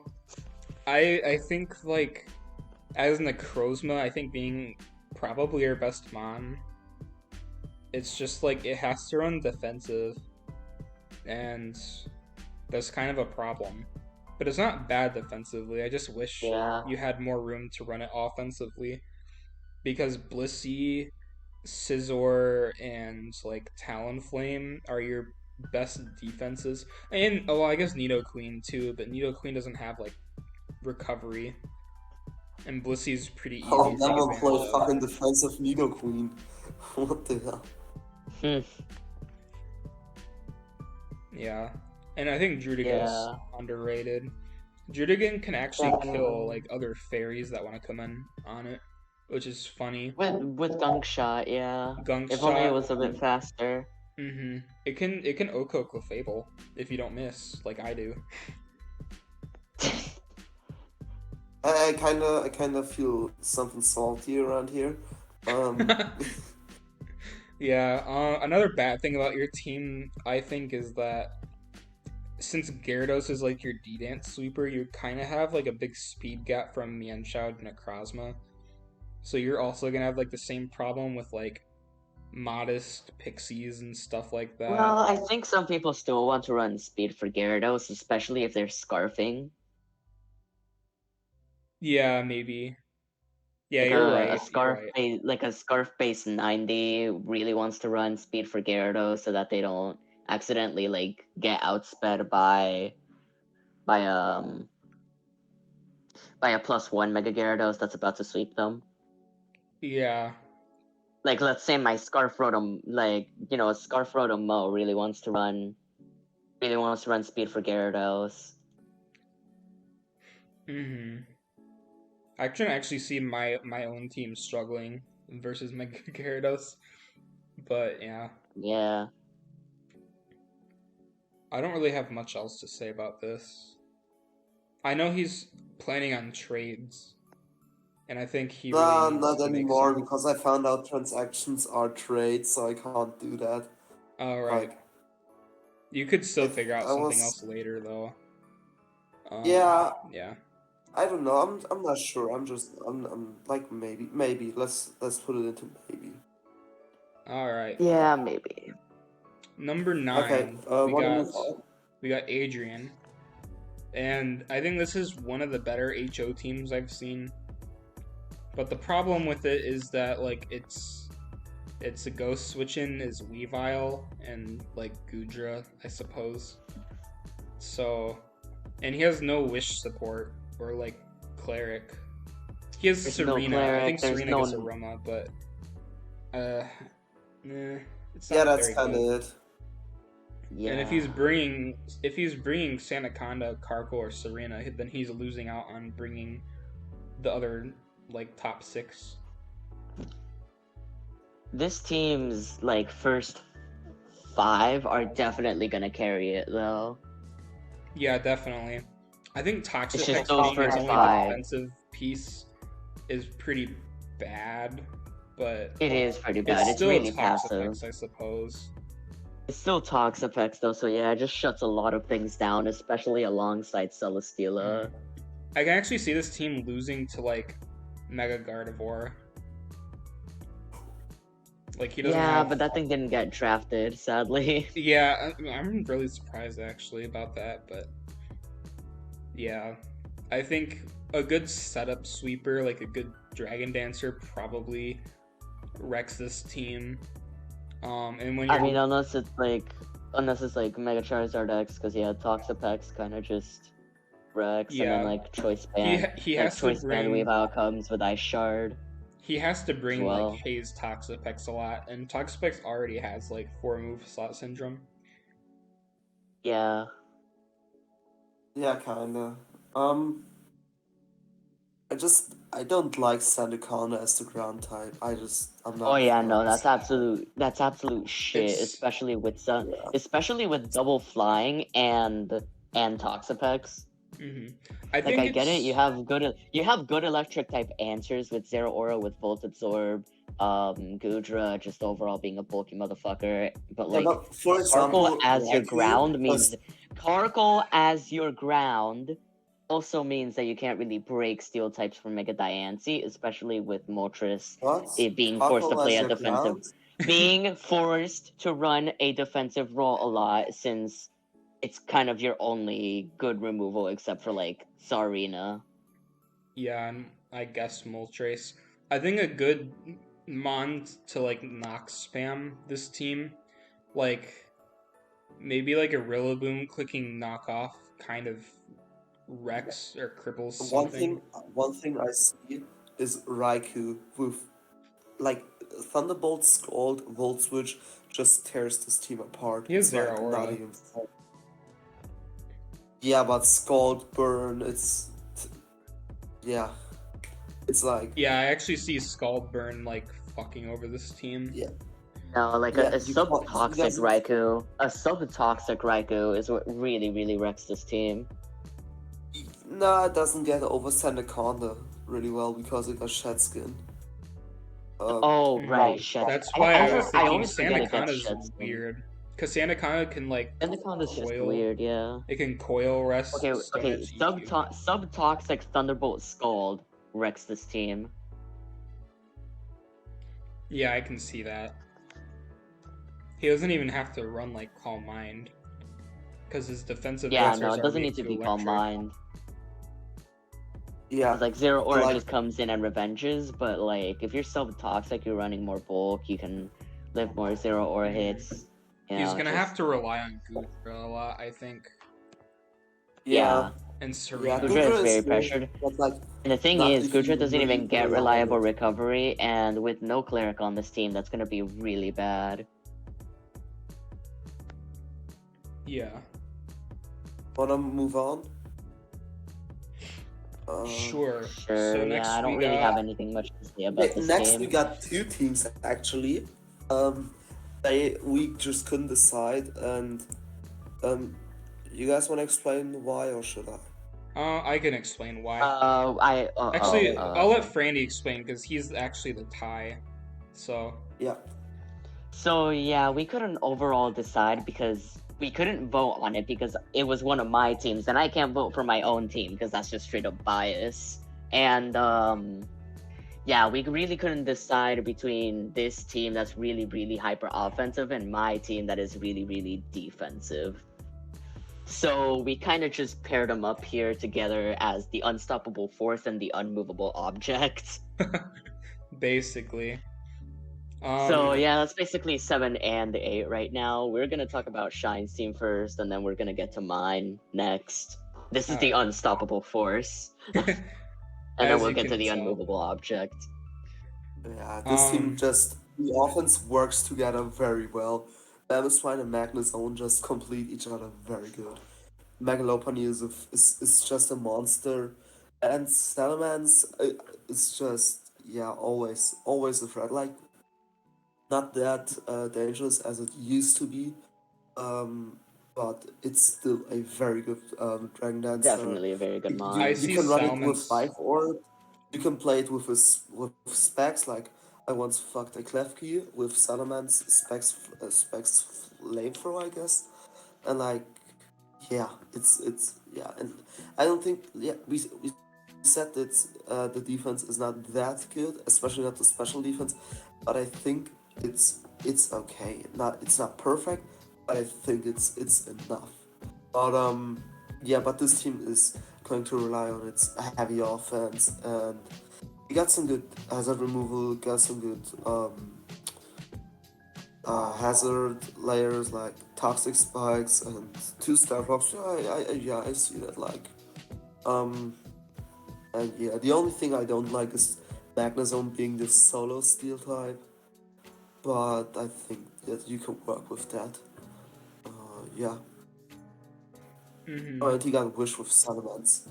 I think, like, as Necrozma, I think being probably your best mon, it's just, like, it has to run defensive, and that's kind of a problem. But it's not bad defensively, I just wish Yeah. you had more room to run it offensively, because Blissey, Scizor, and, like, Talonflame are your best defenses. And, oh, well, I guess Nidoqueen, too, but Nidoqueen doesn't have, like, recovery. And Blissey's pretty easy I'll to take never advantage play of. fucking defensive Nidoqueen. What the hell? Hmm. Yeah. And I think Drudigan's Yeah. underrated. Drudigan can actually Yeah. kill like other fairies that want to come in on it, which is funny. With Gunk Shot, yeah. Gunk If only it Shot. was a bit faster. Mm-hmm. It can Oko Clefable if you don't miss, like I do. I kind of feel something salty around here. Yeah. Another bad thing about your team, I think, is that since Gyarados is like your D-Dance sweeper, you kind of have like a big speed gap from Mienshao to Necrozma. So you're also gonna have like the same problem with like modest pixies and stuff like that. Well, I think some people still want to run speed for Gyarados, especially if they're scarfing. Yeah, maybe. Yeah, Like you're a right. scarf base, like a scarf base 90 really wants to run speed for Gyarados so that they don't accidentally like get outsped by um by a +1 Mega Gyarados that's about to sweep them. Yeah. like let's say my Scarf Rotom, like Scarf Rotom Mo really wants to run speed for Gyarados. I can actually see my own team struggling versus Mega Gyarados, but yeah, Yeah. I don't really have much else to say about this. I know he's planning on trades, and I think he really needs Not to make anymore some. because I found out transactions are trades, so I can't do that. All right, Like, you could still figure out I something was, else later, though. yeah, Yeah. I don't know. I'm not sure. I'm like maybe. Let's put it into maybe. All right. Yeah, maybe. Number Okay. 9, Want to move on? we got Adrian, and I think this is one of the better HO teams I've seen. But the problem with it is that like it's a ghost switch-in is Weavile and like Gudra, I suppose. So, and he has no Wish support or like Cleric. He has There's Serena. no Cleric, I think there's Serena no- gets Aroma, but it's not Yeah, that's very kind of good. it. Yeah. And if he's bringing Sandaconda, Karko, or Serena, then he's losing out on bringing the other like top 6. This team's like first 5 are definitely gonna carry it though. Yeah, definitely. I think Toxic It's just Peck those being his first only 5. defensive piece is pretty bad, but It is pretty bad. it's It's still really Toxapex, passive. I suppose. It's still Toxapex though, so yeah, it just shuts a lot of things down, especially alongside Celesteela. I can actually see this team losing to like Mega Gardevoir. Like he doesn't Yeah, have. but that thing didn't get drafted, sadly. Yeah, I'm really surprised actually about that, but yeah, I think a good setup sweeper, like a good Dragon Dancer, probably wrecks this team. And when you're, I mean, unless it's like Mega Charizard X, because yeah, Toxapex kind of just wrecks, and Yeah. then like Choice Band, he like has to Choice Band bring Weavile comes with Ice Shard. he has to bring well. like Haze Toxapex a lot, and Toxapex already has like 4-move slot syndrome. Yeah. Yeah, kinda. I don't like Sandaconda as the ground type. I'm not. Oh a yeah, fan no, of that's Sandaconda. absolute shit, It's- especially with Yeah. especially with double flying and Toxapex. I think I get it. it's- You have good electric type answers with Zero Aura, with Volt Absorb, Gudra just overall being a bulky motherfucker. But Yeah, like but for example, Karkle as your Raikou ground was- means Karkle as your ground also means that you can't really break steel types from Mega Diancie, especially with Moltres what? it being forced to Karkle play as a your defensive ground? being forced to run a defensive role a lot since it's kind of your only good removal except for like Sarina. Yeah, and I guess Moltres. I think a good mon to like knock spam this team, like maybe like a Rillaboom clicking knockoff kind of wrecks or cripples something. One thing I see is Raikou with like Thunderbolt, Scald, Volt Switch just tears this team apart. He has It's Zero like Aura. not even fun. Yeah, but Scald, Burn, yeah. It's like Yeah, I actually see Scald Burn like fucking over this team. Yeah. No, like Yeah, a you sub-toxic guys- Raikou. A sub-toxic Raikou is what really wrecks this team. nah, it doesn't get over Sandaconda really well because it got Shed Skin. Oh, right, Shed. That's why I was thinking always forget it gets Sandaconda's Shed Skin. weird. Because Sandaconda can like Sandaconda's just coil. weird, yeah. It can coil rest. Okay, Stone okay. Edge EQ. Sub-toxic Thunderbolt Scald wrecks this team. Yeah, I can see that. He doesn't even have to run like Calm Mind. Because his defensive Yeah, answers no, it are doesn't way need to too be Calm electric. Mind. Yeah. Like Zero Aura Like- just comes in and revenges, but like if you're sub-toxic, you're running more bulk, you can live more Zero Aura hits. You He's know, gonna just- have to rely on Gudra a lot, I think. Yeah. and Yeah, Serena. Gudra is Gudra is very good, pressured. but like And the thing not is, if you Gudra doesn't really even get rely on reliable it. recovery, and with no cleric on this team, that's gonna be really bad. Yeah. Wanna move on? Sure. Sure, So yeah, next I don't we really have got anything much to say about Okay, this next we game. got two teams actually. We just couldn't decide, and um, you guys want to explain why, or should I? I can explain why. Okay. Actually, I'll let Frandy explain because he's actually the tie. So Yeah. So yeah, we couldn't overall decide because we couldn't vote on it because it was one of my teams, and I can't vote for my own team because that's just straight up bias. And yeah, we really couldn't decide between this team that's really, really hyper offensive and my team that is really, really defensive. So we kind of just paired them up here together as the unstoppable force and the unmovable object. basically, So um, yeah, that's basically 7 and 8 right now. We're gonna talk about Shine's team first, and then we're gonna get to mine next. This is the Alright. unstoppable force, and then as we'll you get to can the tell. unmovable object. Yeah, this team Um, just the offense works together very well. Swine and Magnus Own just complete each other very good. Megalopony is just a monster, and Salamence is just always a threat. Like not that dangerous as it used to be, um, but it's still a very good Dragon Dancer. Definitely a very good I mod. You see can run it with Salmons. 5 orb. You can play it with specs. Like I once fucked a Klefki with Salamence specs flamethrower, I guess, and like yeah, it's yeah, and I don't think we said that the defense is not that good, especially not the special defense, but I think it's okay. It's not perfect, but I think it's enough. But yeah, but this team is going to rely on its heavy offense, and we got some good hazard removal, got some good hazard layers like toxic spikes and 2-star drops. I see that. Like, um, and yeah, the only thing I don't like is Magnezone being the solo steel type, but I think that you can work with that. Yeah. Hmm. Oh, and he got Wish with Salamence.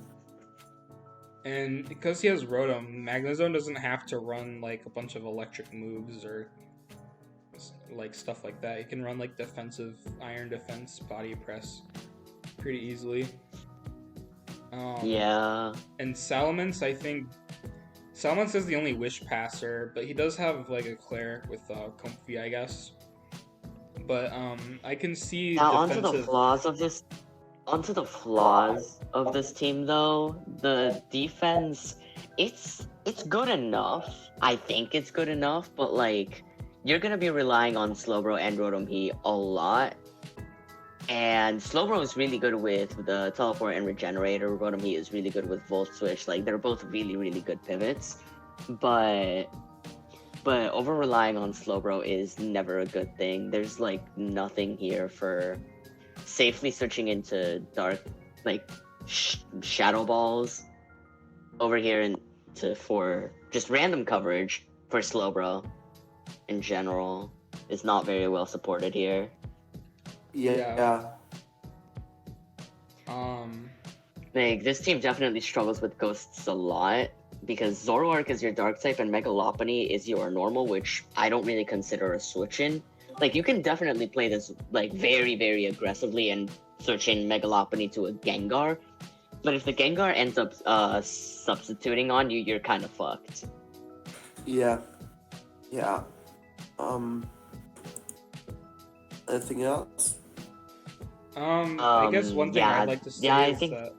And because he has Rotom, Magnezone doesn't have to run like a bunch of electric moves or like stuff like that. He can run like defensive Iron Defense, Body Press pretty easily. Yeah. And Salamence, I think Salamence is the only Wish passer, but he does have like a Cleric with Comfy, I guess. But I can see Now defensive. onto the flaws of this team though. The defense, it's good enough. I think it's good enough, but like you're gonna be relying on Slowbro and Rotom Heat a lot. And Slowbro is really good with the Teleport and Regenerator. Rotom Heat is really good with Volt Switch. Like they're both really, really good pivots. But over relying on Slowbro is never a good thing. There's like nothing here for safely switching into dark, like shadow balls over here for just random coverage for Slowbro in general is not very well supported here. Yeah. Like this team definitely struggles with ghosts a lot because Zoroark is your dark type and Megalopony is your normal, which I don't really consider a switch in. Like you can definitely play this like very, very aggressively and switch in Megalopony to a Gengar. But if the Gengar ends up substituting on you, you're kind of fucked. Yeah. Yeah. Anything else? I guess one thing Yeah, I'd like to say yeah, I is think. that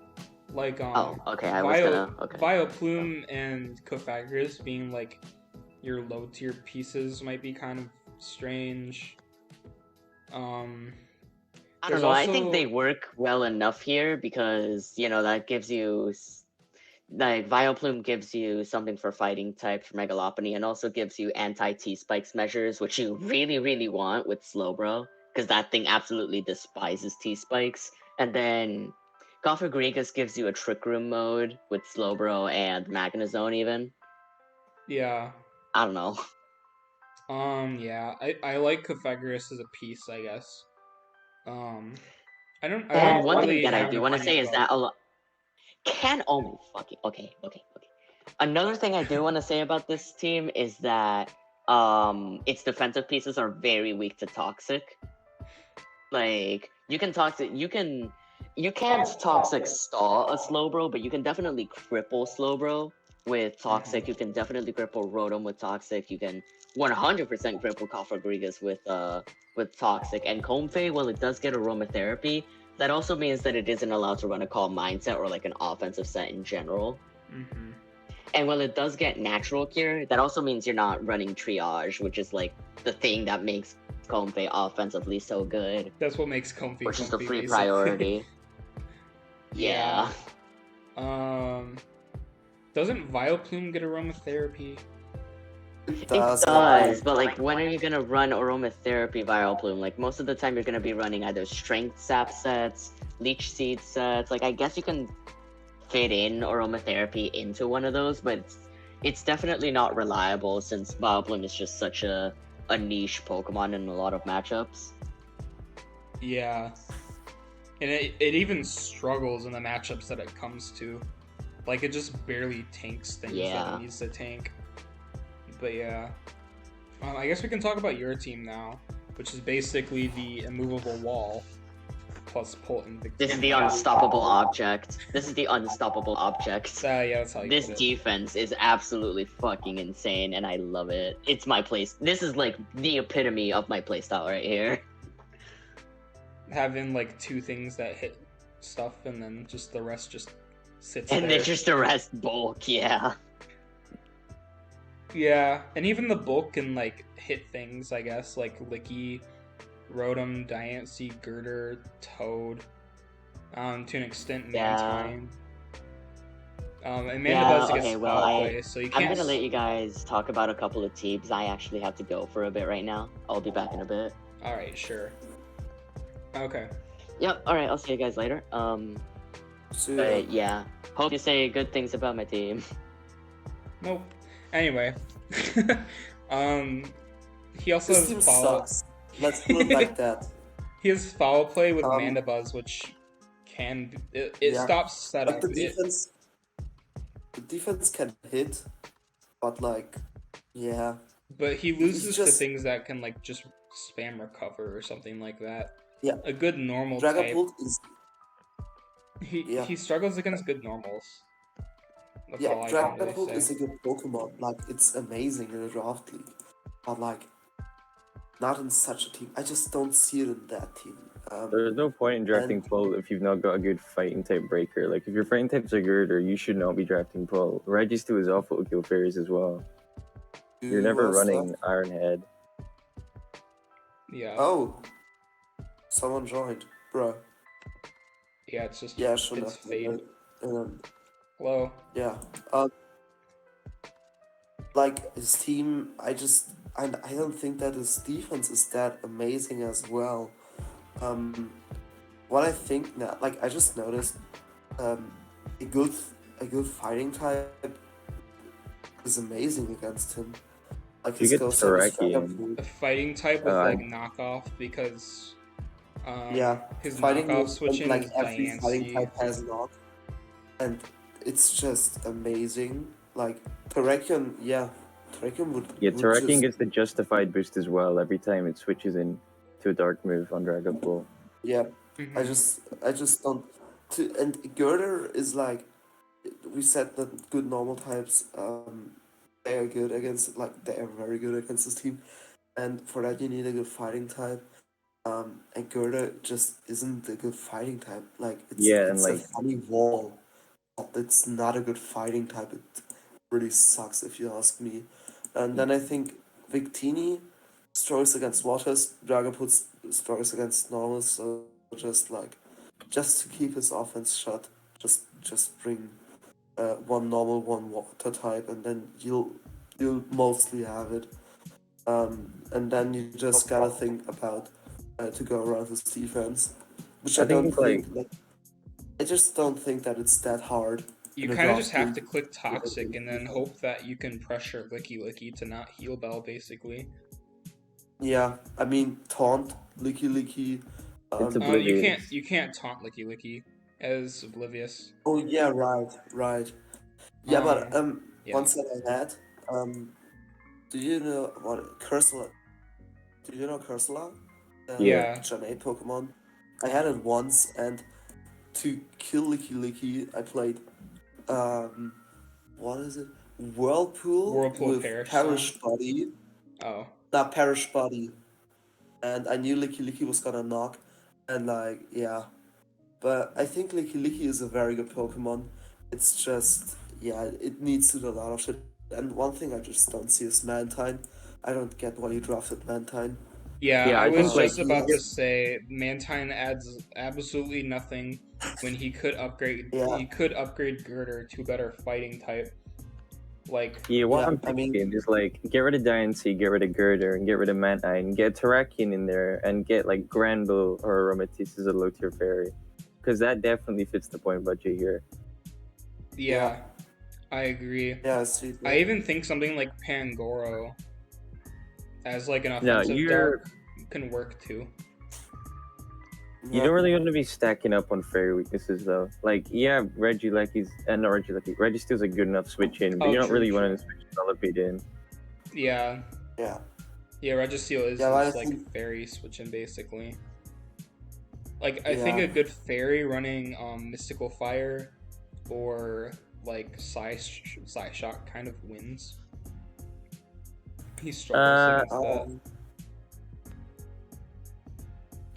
like Oh, okay. I was gonna. Okay. Vileplume and Cofagris being like your low tier pieces might be kind of strange. I don't There's know. I think also- they work well enough here because that gives you like Vileplume gives you something for fighting type for Megalopony and also gives you anti T spikes measures, which you really, really want with Slowbro because that thing absolutely despises T spikes. And then Grigas gives you a Trick Room mode with Slowbro and Magnezone even. Yeah. I don't know. Yeah. I like Cofagris as a piece, I guess. I don't And one really thing that I have do an want to say opinion is about. that a lot can only fucking okay. Another thing I do want to say about this team is that its defensive pieces are very weak to toxic. Like you can't toxic stall a Slowbro, but you can definitely cripple Slowbro with toxic. You can definitely cripple Rotom with toxic. You can 100% cripple Cofagrigus with toxic. And Comfey, while it does get aromatherapy, that also means that it isn't allowed to run a calm mindset or like an offensive set in general. Mm-hmm. And while it does get natural cure, that also means you're not running triage, which is like the thing that makes Comfey offensively so good. That's what makes Comfy. Which is the free basically. priority. Yeah. Doesn't Vileplume get aromatherapy? It does, but like, when are you gonna run aromatherapy Vileplume? Like, most of the time you're gonna be running either Strength Sap sets, Leech Seed sets. Like, I guess you can fit in aromatherapy into one of those, but it's definitely not reliable since Vileplume is just such a niche Pokemon in a lot of matchups. Yeah. And it even struggles in the matchups that it comes to. Like, it just barely tanks things that it needs to tank. But yeah. I guess we can talk about your team now, which is basically the immovable wall plus Potent Victory. This is the unstoppable object. Yeah, that's how you This put it. defense is absolutely fucking insane, and I love it. It's my place. This is like the epitome of my playstyle right here. Having like two things that hit stuff and then just the rest just sits And there. then just the rest bulk, yeah. Yeah, and even the bulk can like hit things, I guess, like Licky, Rotom, Diancie, Girder, Toad, to an extent Mantine. And Mandibuzz gets foul play, so you can't. I'm gonna let you guys talk about a couple of teams. I actually have to go for a bit right now. I'll be back in a bit. Alright, sure. Okay. Yep, alright, I'll see you guys later. But yeah. Hope you say good things about my team. Nope. Anyway. He also This has team foul. sucks. Let's put it like that. He has foul play with Mandibuzz, which can it stops setup. But the defense can hit, but like, yeah. But he loses to things that can like just spam recover or something like that. Yeah. A good normal type. Dragapult is. He struggles against good normals. That's all I can really Dragapult say. is a good Pokemon. Like, it's amazing in a draft league, but like, not in such a team. I just don't see it in that team. There's no point in drafting Pull if you've not got a good fighting type breaker. Like, if your fighting type's a Girder, you should not be drafting Pull. Registoo is awful to kill fairies as well. You're never running Iron Head. Yeah. Oh. Someone joined, bro. Yeah, it's just it's Fade. Hello. Yeah. Like his team, I don't think that his defense is that amazing as well. What I think now, like I just noticed, a good fighting type is amazing against him. Like his ghost type is a fighting type with like knockoff because his fighting knockoff switching like is every Diancie. fighting type has knock, and it's just amazing. Like Terrakion, Terrakion would. Terrakion gets the justified boost as well every time it switches in to a dark move on Dragon Ball. Yeah, I just don't. And Girder is like, we said that good normal types, they are good against, like they are very good against this team, and for that you need a good fighting type. And Girder just isn't a good fighting type. Like it's a funny wall, but it's not a good fighting type. It really sucks if you ask me. And then I think Victini struggles against waters, Dragapult struggles against normals, so just to keep his offense shut, just bring one normal, one water type, and then you'll mostly have it. And then you just gotta think about to go around his defense, which I don't think. I just don't think that it's that hard. You in a kind of draft just have pool. to click Toxic and then hope that you can pressure Licky to not heal Bell, basically. Yeah, I mean taunt, Licky. It's You oblivious. can't taunt Licky as Oblivious. Oh yeah, right. Yeah, but Yeah. once that I had, do you know what Cursor? Do you know Cursor? Yeah. Gen 8 Pokemon. I had it once, and to kill Licky, I played what is it? Whirlpool with Perish Body. Oh. Not Perish Body. And I knew Licky was gonna knock, and like yeah. But I think Licky is a very good Pokemon. It's just yeah, it needs to do a lot of shit. And one thing I just don't see is Mantine. I don't get why you drafted Mantine. Yeah, Yeah, I I was think, just about to say Mantine adds absolutely nothing when he could upgrade Girder to a better fighting type. Like Yeah, what Yeah, I'm I mean- thinking is like get rid of Diancie, get rid of Girder, and get rid of Mantine, get Terrakion in there, and get like Granville or Aromatisse as a low tier fairy, because that definitely fits the point budget here. yeah, I agree. Yeah, sweet. I even think something like Pangoro as like an No, offensive dark can work too. You don't really want to be stacking up on fairy weaknesses though. Like, yeah, Registeel's a good enough switch in, but you don't really want to switch Scolipede in. Yeah. Yeah. Yeah, Registeel is I like think- fairy switching basically. Like I think Yeah. a good fairy running Mystical Fire or like Psyshock kind of wins. He struggles against that.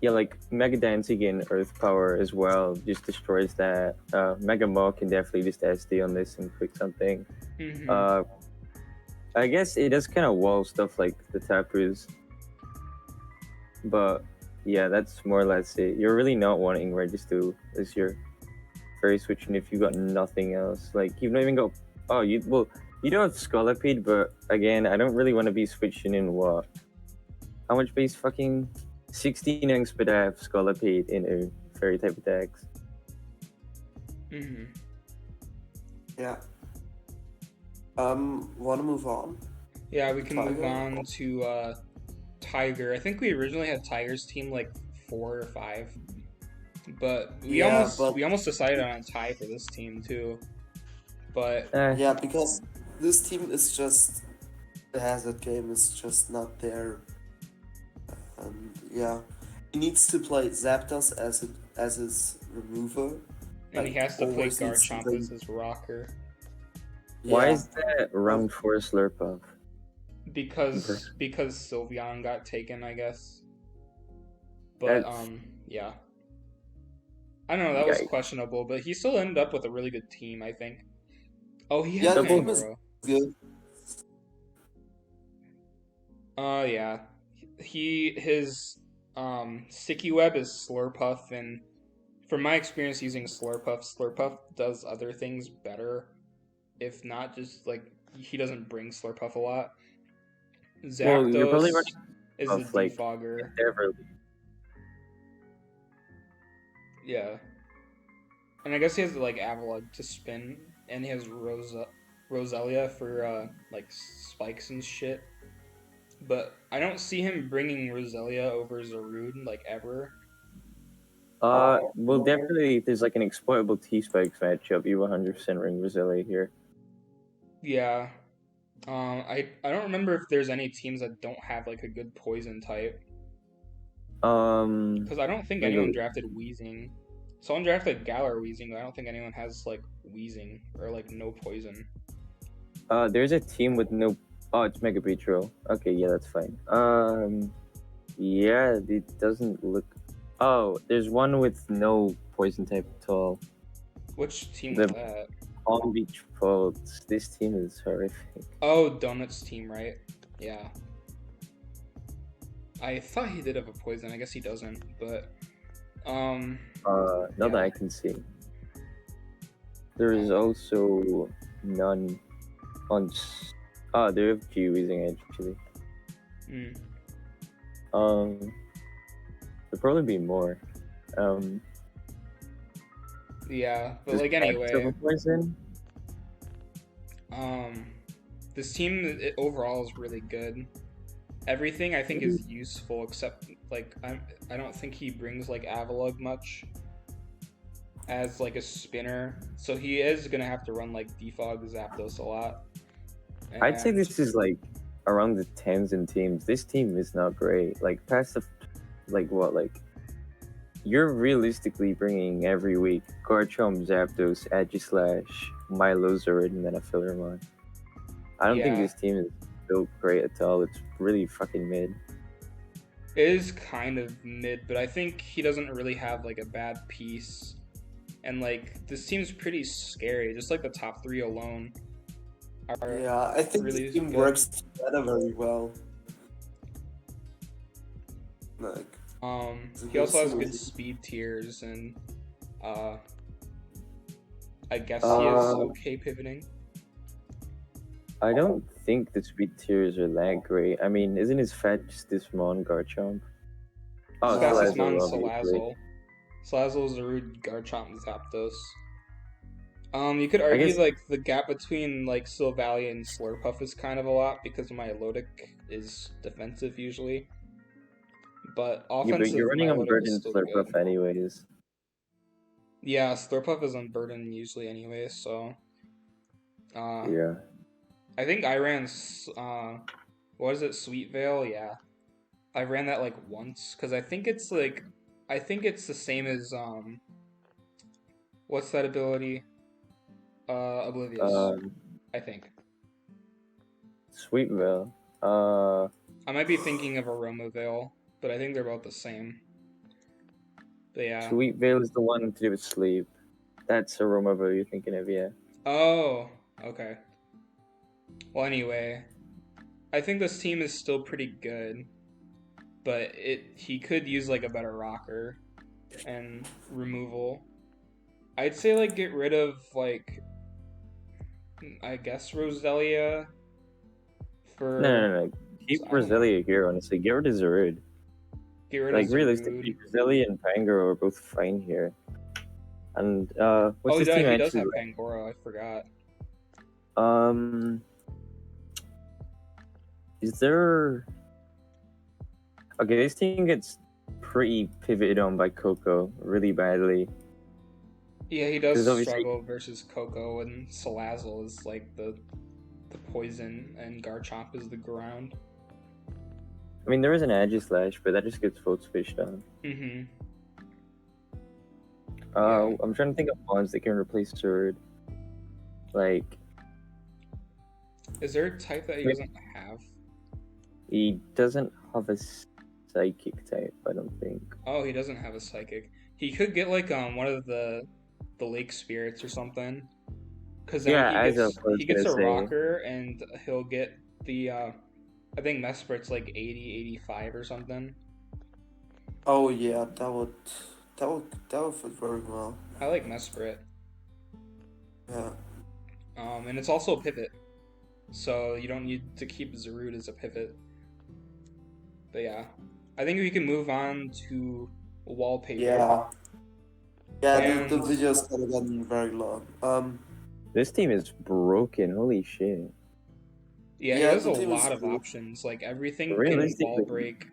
Yeah, like Mega Dancing and Earth Power as well just destroys that. Mega Maw can definitely just SD on this and click something. Mhm. I guess it does kind of wall stuff like the Tapper's. But yeah, that's more or less it. You're really not wanting Registeel as your fairy switching if you got nothing else. Like, you've not even got. You don't have Scolipede, but again, I don't really want to be switching in what? How much base fucking 16 expert I have Scolipede in a fairy type attacks. Mhm. Yeah. Want to move on? Yeah, we can move Tiger? on to Tiger. I think we originally had Tiger's team like 4 or 5, but we almost decided on a tie for this team too. But Yeah, because this team is just the hazard game is just not there. And yeah, he needs to play Zapdos as his remover. and he has to play always needs Garchomp something- as his rocker Why Yeah. is that round 4 Slurpuff? because Sylveon got taken, I guess. But That's- yeah. I don't know, that was Yikes. questionable, but he still ended up with a really good team, I think. Oh, he Yeah, had the team is Pangoro. good? Yeah. His Sticky Web is Slurpuff, and from my experience using Slurpuff does other things better. If not, just like he doesn't bring Slurpuff a lot. Zapdos Well, you're probably running is the Slurpuff, like, defogger. Everly. Yeah. And I guess he has like Avalugg to spin, and he has Roselia for like spikes and shit. But I don't see him bringing Roselia over Zarude like ever. Well, definitely, if there's like an exploitable T-Spikes matchup, you 100% ring Roselia here. Yeah. I don't remember if there's any teams that don't have like a good poison type. Because I don't think maybe- anyone drafted Weezing. Someone drafted Galar Weezing, but I don't think anyone has like Weezing or like no poison. There's a team with no. Oh, it's Mega Beatrill. Okay, yeah, that's fine. Yeah, it doesn't look. Oh, there's one with no poison type at all. Which team The- was that? Palm Beach Faults. This team is horrific. Oh, Donut's team, right? Yeah. I thought he did have a poison. I guess he doesn't, but Not that I can see. There is also none on. They have G using actually. mm. There'll probably be more. Yeah, but Does like X have a anyway, poison? um, this team overall is really good. Everything I think is useful except like I don't think he brings like Avalug much as like a spinner, so he is gonna have to run like Defog Zapdos a lot. I'd say And this is like around the tens in teams. This team is not great. Like past the, like what, like you're realistically bringing every week Garchomp, Zapdos, Aegislash, Milozorid, and then a Fillermon. I don't think yeah, this team is built great at all. It's really fucking mid. it is kind of mid, but I think he doesn't really have like a bad piece. And like this team's pretty scary. Just like the top three alone are Yeah, I think really the team good. works together very well. Like, He also has good speed tiers, and I guess he is okay pivoting. I don't think the speed tiers are that great. I mean, isn't his fat just this Mon Garchomp? Oh, Fastest Salazzle, Mon obviously. Salazzle. Salazzle, Zarude, Garchomp, and Zapdos. You could I argue guess- like the gap between like Sylvalia and Slurpuff is kind of a lot because Milotic is defensive usually, but Yeah, but offensive you're running on Milotic is Burden still Slurpuff good. anyways. Yeah, Slurpuff is on Burden usually anyway, so Yeah. I think I ran what is it, Sweet Veil? Yeah, I ran that like once because I think it's the same as what's that ability? Oblivious, Um, I think. Sweetville. I might be thinking of Aroma Veil, but I think they're both the same. But yeah. Sweet Veil is the one to do with sleep. That's Aromaville you're thinking of, yeah. Oh, okay. Well, anyway, I think this team is still pretty good, but he could use like a better rocker and removal. I'd say like get rid of like I guess Roselia for No. Keep I don't know. Roselia here, honestly. Get rid of Zarude. Get rid Like, of realistically, Zarude. Roselia and Pangoro are both fine here. And, what's Oh, this team he does actually have like? Pangoro. I forgot. Is there... Okay, this team gets pretty pivoted on by Coco really badly. Yeah, he 'Cause does obviously- struggle versus Coco, and Salazzle is like the poison, and Garchomp is the ground. I mean, there is an Aegislash, but that just gets votes fished on. Mm-hmm. I'm trying to think of mons that can replace Sword. Like, Is there a type that he doesn't have? he doesn't have a psychic type, I don't think. Oh, he doesn't have a psychic. He could get like one of the lake spirits or something. Cause then Yeah, as I was he gets gonna a say. rocker and he'll get the I think Mesprit's like 80, 85 or something. oh yeah, that would fit very well. I like Mesprit. Yeah. And it's also a pivot. So you don't need to keep Zarude as a pivot. But yeah. I think we can move on to wallpaper. Yeah. Yeah, And- the video's gonna get very long. This team is broken, holy shit. Yeah, he Yeah, has the a team is lot of good. options. Like everything can Realistically- wall break.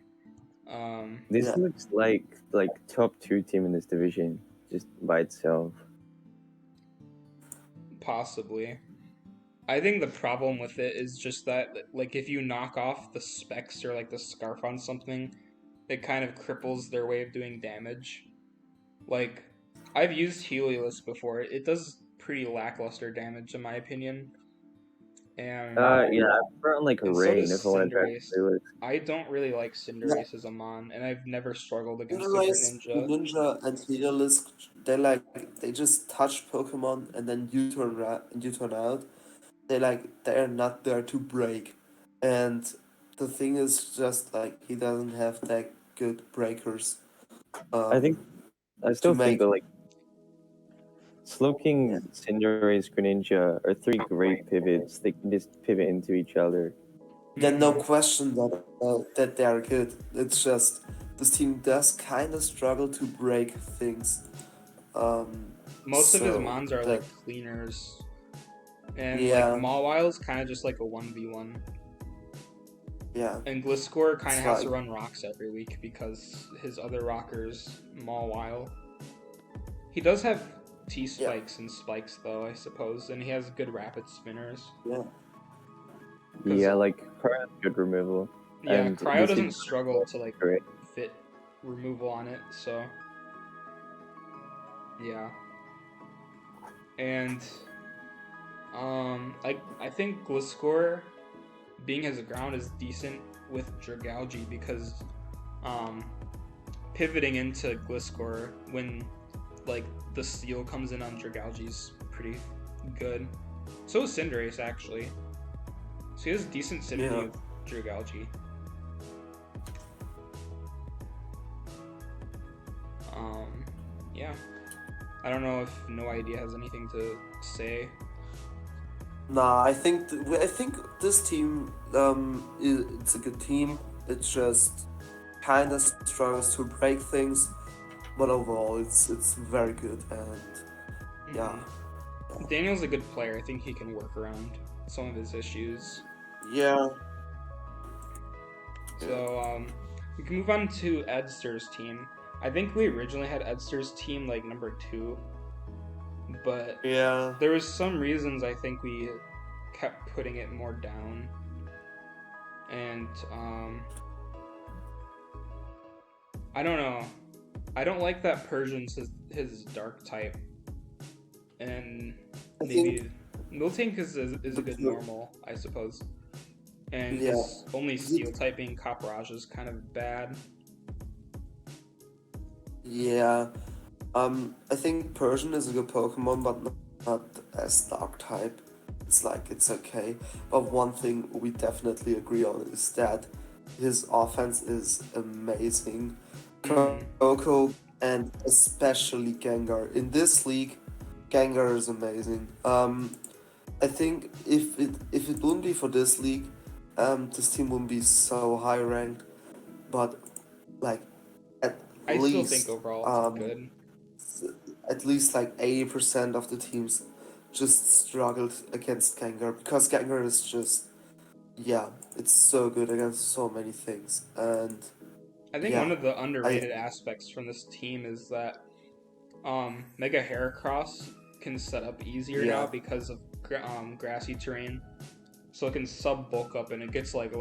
This Yeah. looks like top 2 team in this division, just by itself. Possibly. I think the problem with it is just that, like, if you knock off the specs or like the scarf on something, it kind of cripples their way of doing damage. Like, I've used Helios before. It does pretty lackluster damage, in my opinion. And Yeah, I've run like a And so rain does if I want to try to Cinderace. do it. I don't really like Cinderace as a mon, and I've never struggled against a Cinderace, Greninja. Ninja, and Heliolisk, they just touch Pokemon and then you turn out. They're not there to break, and the thing is just like he doesn't have that good breakers. I still to think make- that like Slowking, Cinderace, Greninja are 3 great pivots. They can just pivot into each other. Then no question that they are good. It's just this team does kind of struggle to break things. Most of his So mons are that like cleaners, and like yeah, Mawile is kind of just like a 1v1. yeah, And Gliscor kind it's of has like to run rocks every week because his other rockers Mawile. He does have T yeah, spikes and spikes though, I suppose, and he has good rapid spinners. yeah, Because Yeah, like Cryo's good removal. yeah, And Cryo this doesn't seems struggle to like great. fit removal on it, so yeah. And I think Gliscor being his ground is decent with Dragalge because um pivoting into Gliscor when like the steel comes in on Dragalge's pretty good. So is Cinderace actually. So he has decent synergy yeah. with Dragalge. Yeah. I don't know if No Idea has anything to say. Nah, I think this team it's a good team. It just kind of struggles to break things, but overall it's very good and yeah, Daniel's a good player. I think he can work around some of his issues. yeah, So we can move on to Edster's team. I think we originally had Edster's team like number 2, but yeah. there was some reasons I think we kept putting it more down. And I don't know. I don't like that Persian's his dark type. And I maybe think Miltank is a good the- normal, I suppose. And Yeah. his only steel type being Caparaj is kind of bad. Yeah, I think Persian is a good Pokemon, but not as dark type. It's like it's okay. But one thing we definitely agree on is that his offense is amazing. Mhm. Coco and especially Gengar. In this league, Gengar is amazing. I think if it wouldn't be for this league, this team wouldn't be so high ranked. But like at I still think least overall it's good. at least like 80% of the teams just struggled against Gengar because Gengar is just yeah, it's so good against so many things and I think yeah, one of the I underrated aspects from this team is that Mega Heracross can set up easier now yeah, because of grassy terrain. So it can sub bulk up and it gets like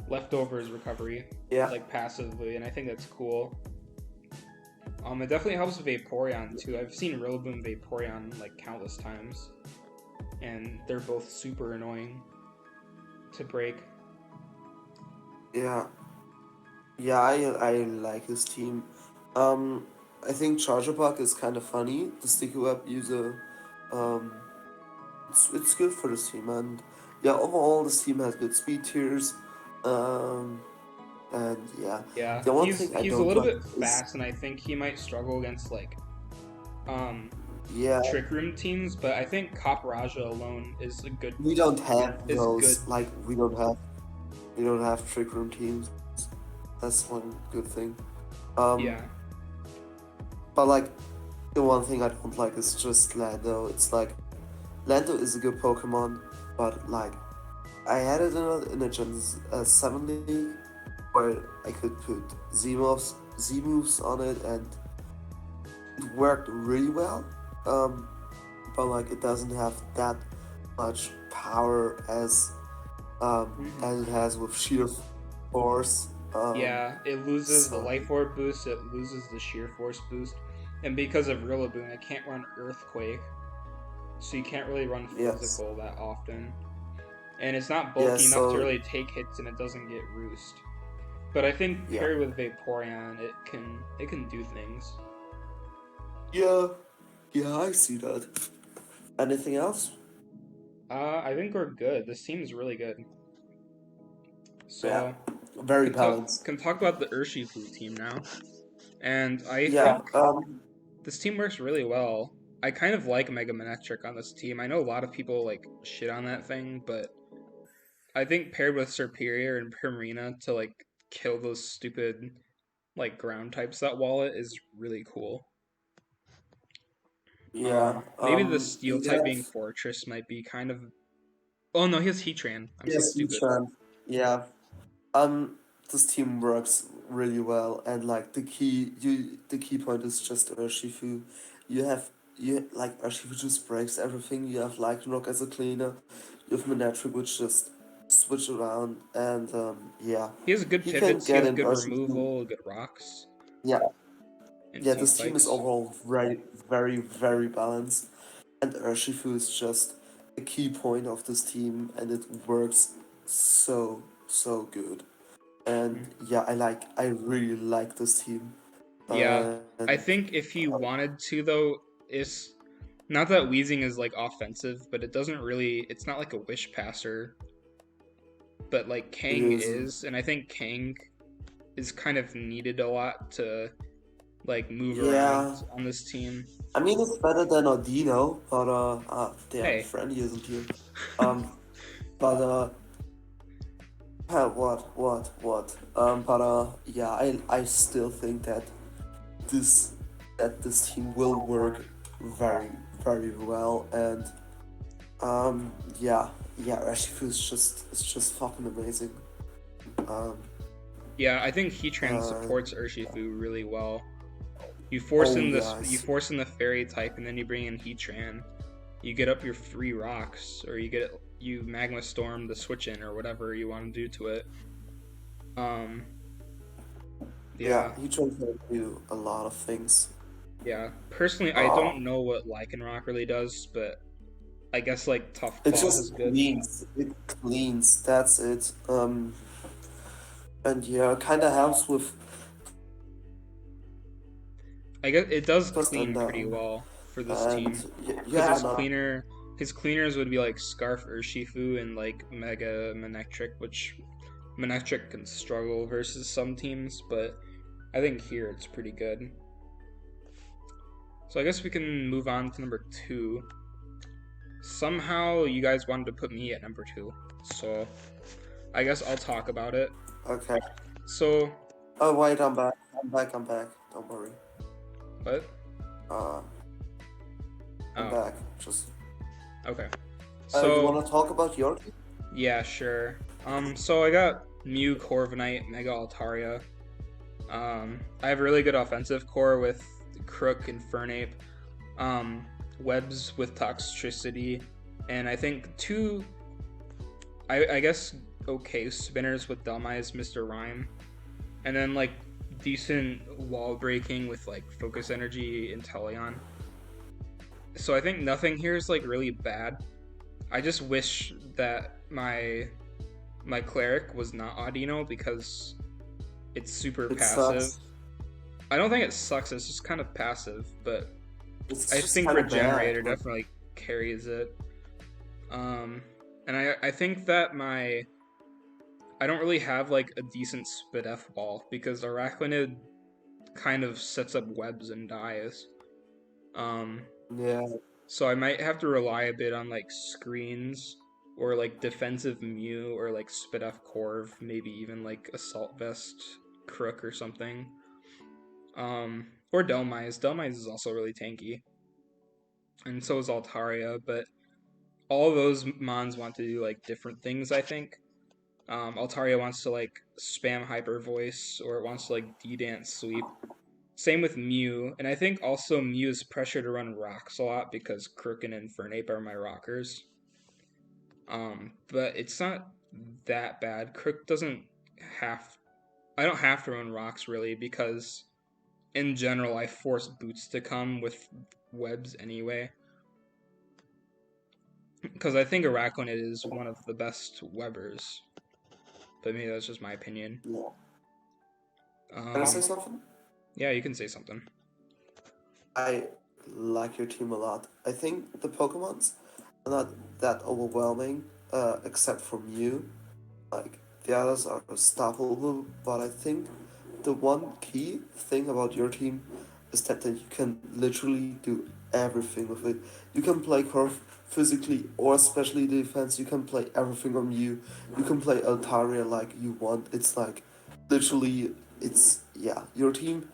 leftovers recovery, yeah, like passively, and I think that's cool. It definitely helps with Vaporeon too. I've seen Rillaboom Vaporeon like countless times, and they're both super annoying to break. yeah, yeah. I like his team. I think Charjabug is kind of funny. The sticky web user, um, it's good for this team and yeah, overall this team has good speed tiers. Um, and yeah, Yeah, the one thing I he's a don't little like bit is fast, and I think he might struggle against like um yeah, Trick Room teams. But I think Capraja alone is a good we don't have is good. those like we don't have trick room teams. That's one good thing. Yeah, But like the one thing I don't like is just Lando. It's like Lando is a good Pokemon, but like I had it in a Gen 7 league where I could put Z moves on it and it worked really well. But like it doesn't have that much power as it has with sheer force. yeah. It loses the So Life Orb boost. It loses the Sheer Force boost, and because of Rillaboom, it can't run Earthquake, so you can't really run yes, physical that often. And it's not yeah. bulky enough to So really take hits, and it doesn't get roost. But I think yeah, paired with Vaporeon, it can do things. yeah, yeah. I see that. Anything else? I think we're good. This team's really good. Yeah, So very can balanced. can talk about the Urshifu team now. And I Yeah. think this team works really well. I kind of like Mega Manectric on this team. I know a lot of people like shit on that thing, but I think paired with Serperior and Primarina to like kill those stupid like ground types that wallet is really cool. Yeah. Maybe the steel you type get being Fortress might be kind of. Oh no, he has Heatran. I'm so yes, stupid. Yeah. Um, this team works really well, and like the key point is just Urshifu. You like Urshifu just breaks everything. You have like Rock as a cleaner. You have Manectric which just switch around, and yeah, He has good you can pivots. He get has in good Urshifu. removal, good rocks, Yeah, and yeah. team This team is fights. overall very balanced, and Urshifu is just a key point of this team, and it works so good. And yeah, I really like this team. Yeah, I And think if he wanted to though, is not that Weezing is like offensive, but it doesn't really. It's not like a wish passer, but like it Kang is, is, and I think Kang is kind of needed a lot to like move around yeah. on this team. I mean, it's better than Odino, but damn, Hey, Frandy isn't here. Um, but but yeah, I still think that this this team will work very well, and yeah, Urshifu is just fucking amazing. Um, yeah, I think Heatran uh, supports Urshifu really well. You oh you yes, force in the fairy type, and then you bring in Heatran. You get up your 3 rocks, or you Magma Storm the switch in, or whatever you want to do to it. Um, yeah, yeah, he tries to do a lot of things. yeah. Personally, I Uh, don't know what Lycanroc really does, but I guess like Tough it Claw is just good. cleans. It cleans. That's it. And yeah, kind of helps with I guess it does just clean pretty well for this and team, because yeah, no, his cleaners would be like Scarf Urshifu and like Mega Manectric, which Manectric can struggle versus some teams, but I think here it's pretty good. So I guess we can move on to number 2. Somehow you guys wanted to put me at number 2, so I guess I'll talk about it. okay. So, Oh wait, I'm back. Don't worry. what? Uh, I'm Oh, back. Just okay. you So, wanna talk about your team? yeah, sure. So I got Mew, Corviknight, Mega Altaria. I have a really good offensive core with Crook and Fernape, Webs with Toxtricity, and I think 2, I guess, okay spinners with Dhelmise, Mr. Rhyme, and then like decent wall breaking with like Focus Energy, Inteleon. So I think nothing here is like really bad. I just wish that my cleric was not Audino, because it's super It passive. sucks. I don't think it sucks, it's just kind of passive, but It's I just think kind of Regenerator bad. definitely carries it. And I think that I don't really have like a decent Spidef ball, because Arachnid kind of sets up webs and dies. Yeah, So I might have to rely a bit on like screens, or like defensive Mew, or like Spidef Corv, maybe even like Assault Vest Crook or something. Or Dhelmise. Dhelmise is also really tanky, and so is Altaria, but all those Mons want to do like different things, I think. Altaria wants to like spam Hyper Voice, or it wants to like D-Dance Sweep. Same with Mew, and I think also Mew is pressure to run rocks a lot, because Crookin and Fernape are my rockers. But it's not that bad. Crook doesn't have. I don't have to run rocks really, because in general I force boots to come with webs anyway. Because I think Arachnid is one of the best webbers, but maybe that's just my opinion. yeah. Can I say Um, something? yeah, you can say something. I like your team a lot. I think the Pokemons are not that overwhelming, except for Mew. Like the others are stoppable, but I think the one key thing about your team is that you can literally do everything with it. You can play Curve physically or especially defense. You can play everything on you. You can play Altaria like you want. It's like literally, it's yeah. your team,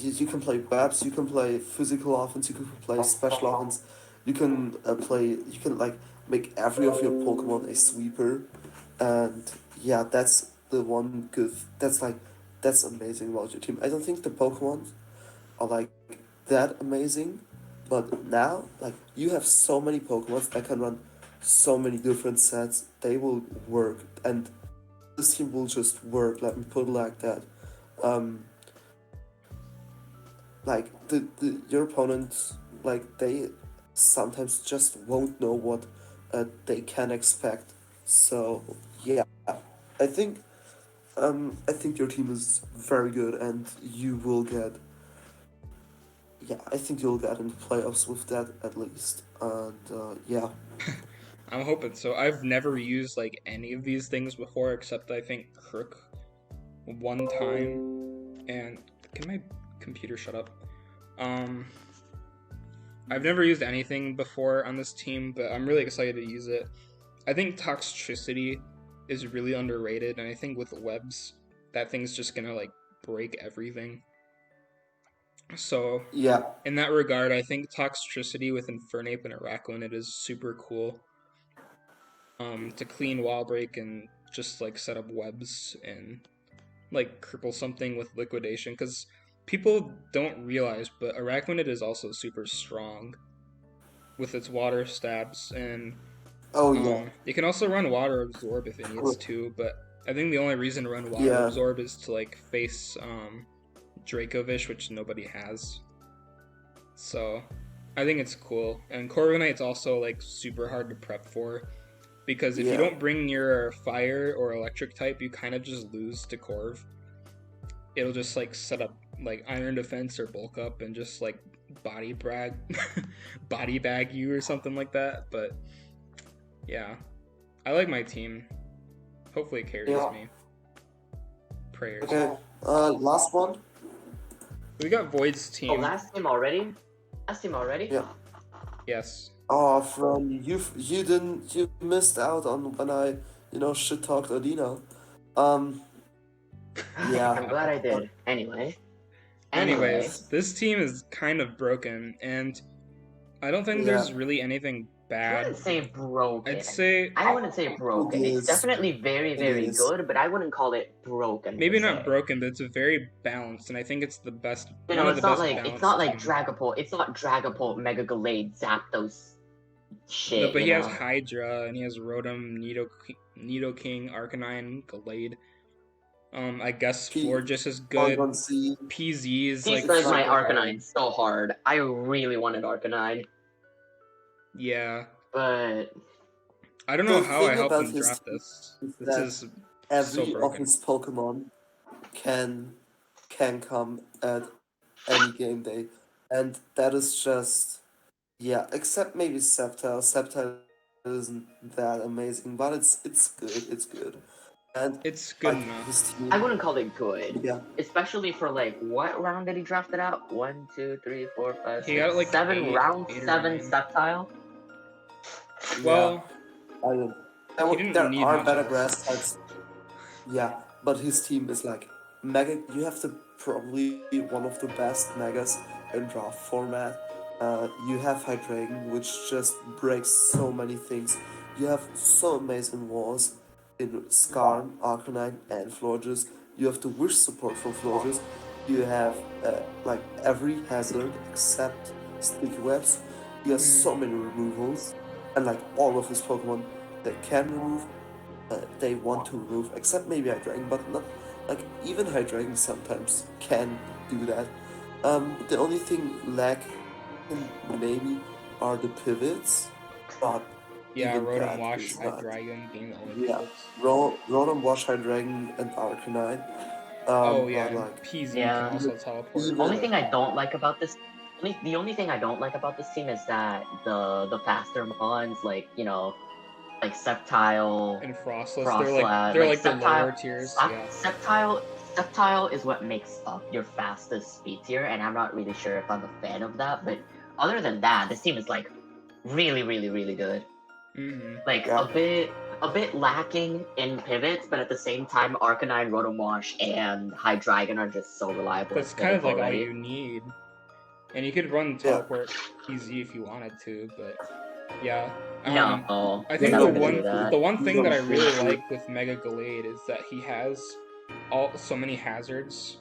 you can play webs, you can play physical offense, you can play special offense, you can like make every of your Pokemon a sweeper, and yeah, that's the one good. That's amazing about your team. I don't think the Pokemon are like that amazing, but now like you have so many Pokemon that can run so many different sets. They will work, and this team will just work. Let me put it like that. Um, like your opponents, like they sometimes just won't know what they can expect. So yeah, I think I think your team is very good, and you will get. Yeah, I think you'll get into playoffs with that at least, and yeah. I'm hoping so. I've never used like any of these things before, except I think Crook one time. And can my computer shut up? I've never used anything before on this team, but I'm really excited to use it. I think Toxtricity is really underrated, and I think with webs, that thing's just gonna like break everything. So Yeah, in that regard, I think Toxtricity with Infernape and Araquanid is super cool. To clean wall break and just like set up webs and like cripple something with liquidation, because people don't realize, but Araquanid is also super strong with its water stabs, and oh yeah, it can also run water absorb if it needs to, but I think the only reason to run water Yeah. absorb is to like face Dracovish, which nobody has. So I think it's cool. And Corviknight's also like super hard to prep for, because if you Yeah. don't bring your fire or electric type, you kind of just lose to Corv. It'll just like set up like iron defense or bulk up and just like body bag you or something like that. But yeah, I like my team. Hopefully it carries Yeah. me. Prayers. Okay. Last one. We got Void's Oh, team. last team already? Last team already? Yeah. Yes. Oh, from you missed out on when I shit talked Adina. Yeah. I'm glad I did. Anyway. Anyways, this team is kind of broken, and I don't think there's really anything I bad. wouldn't say broken. I'd say I wouldn't say broken. It It's is. definitely very, It very is. good, but I wouldn't call it broken. maybe per not se. broken, but it's very balanced, and I think it's the best. You one know, of it's the not best like balanced teams. Dragapult. It's not Dragapult, Mega Gallade, Zapdos shit. No, but you he has know? Hydra, and he has Rotom, Nidoking, Arcanine, Gallade. I guess P- Florges is good. Porygon Z. PZ is These like guys, my super hard. Arcanine so hard. I really wanted Arcanine, Yeah, but I don't know The how I thing helped about him his draft team this. is This that is every so of broken. his Pokemon can come at any game day, and that is just except maybe Sceptile. Sceptile isn't that amazing, but it's good. It's good, and It's good like enough. his team. I wouldn't call it good. Yeah. Especially for like what round did he draft it out? 1, 2, 3, 4, 5, He 6, got it, like, 7 eight- round 8 or 7 9. Sceptile. Well, I don't. he didn't There need are much better else. grass types. Yeah, but his team is like mega. You have to probably be one of the best megas in draft format. You have Hydreigon, which just breaks so many things. You have so amazing walls in Skarn, Arcanine, and Florges. You have the wish support for Florges. You have like every hazard except sticky webs. You have so many removals, and like all of his Pokemon that can remove, they want to remove, except maybe Hydreigon, but not like even Hydreigon sometimes can do that. The only thing lacking maybe are the pivots, but yeah, even Rotom that Wash, is not. Hydreigon being the only Yeah, pivots. Rotom, Wash, Hydreigon, and Arcanine. Oh yeah, But and like PZ Yeah. can also teleport. Even- Only thing I don't like about this, the only thing I don't like about this team is that the faster mons, like like Sceptile, And Frostless, Frostlass, they're like the Sceptile- lower tiers. Yeah. Sceptile is what makes up your fastest speed tier, and I'm not really sure if I'm a fan of that. But other than that, this team is like really, really, really good. Like Yeah. a bit lacking in pivots, but at the same time, Arcanine, Rotowash, and Hydreigon are just so reliable. That's as kind of pivots like all already. you need. And you could run Yeah. teleport easy if you wanted to, but yeah. No, I you're think not the gonna do one that. the one thing that I really Yeah. like with Mega Gallade is that he has so many hazards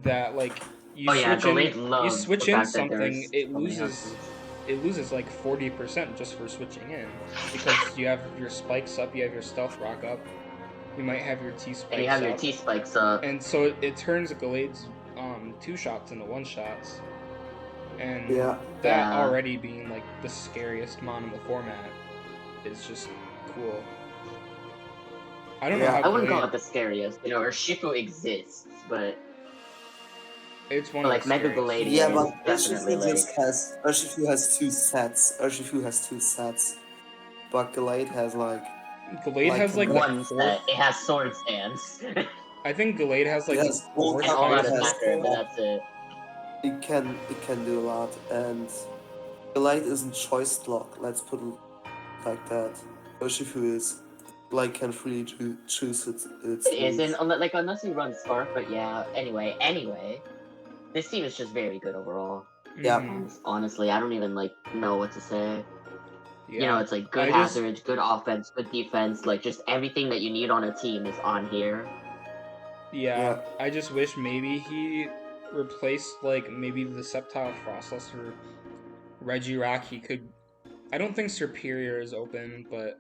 that like Oh yeah, Gallade you loves switch the in fact that something, there's it so many loses hazards. like 40% just for switching in, because you have your spikes up, you have your stealth rock up, you might have your T And you spikes have your up, T spikes up. and so it turns Gallade's 2-shots into 1-shots, and Yeah. that Yeah. already being like the scariest mon in the format is just cool. I don't know Yeah. how I wouldn't call Gallade. it the scariest. You know, Urshifu exists, but It's one like of the Mega scariest. Gallade Yeah, is but definitely Urshifu has 2 sets. Urshifu has 2 sets. But Gallade has like Gallade has like the one fourth. set. It has sword stance. I think Gallade has like the Yes, all fourth and all out It has highest. attacker, but all- that's it. it can do a lot, and Gallade isn't choice lock. Let's put it like that. Urshifu is like can freely choose its It isn't move. like unless you run Scarf, but yeah. Anyway, this team is just very good overall. Yeah. Mhm. Honestly, I don't even like know what to say. Yeah. You know, it's like good I just- hazards, good offense, good defense. Like just everything that you need on a team is on here. Yeah, I just wish maybe he replaced like maybe the Sceptile Frostless or Regirock. He could. I don't think Superior is open, but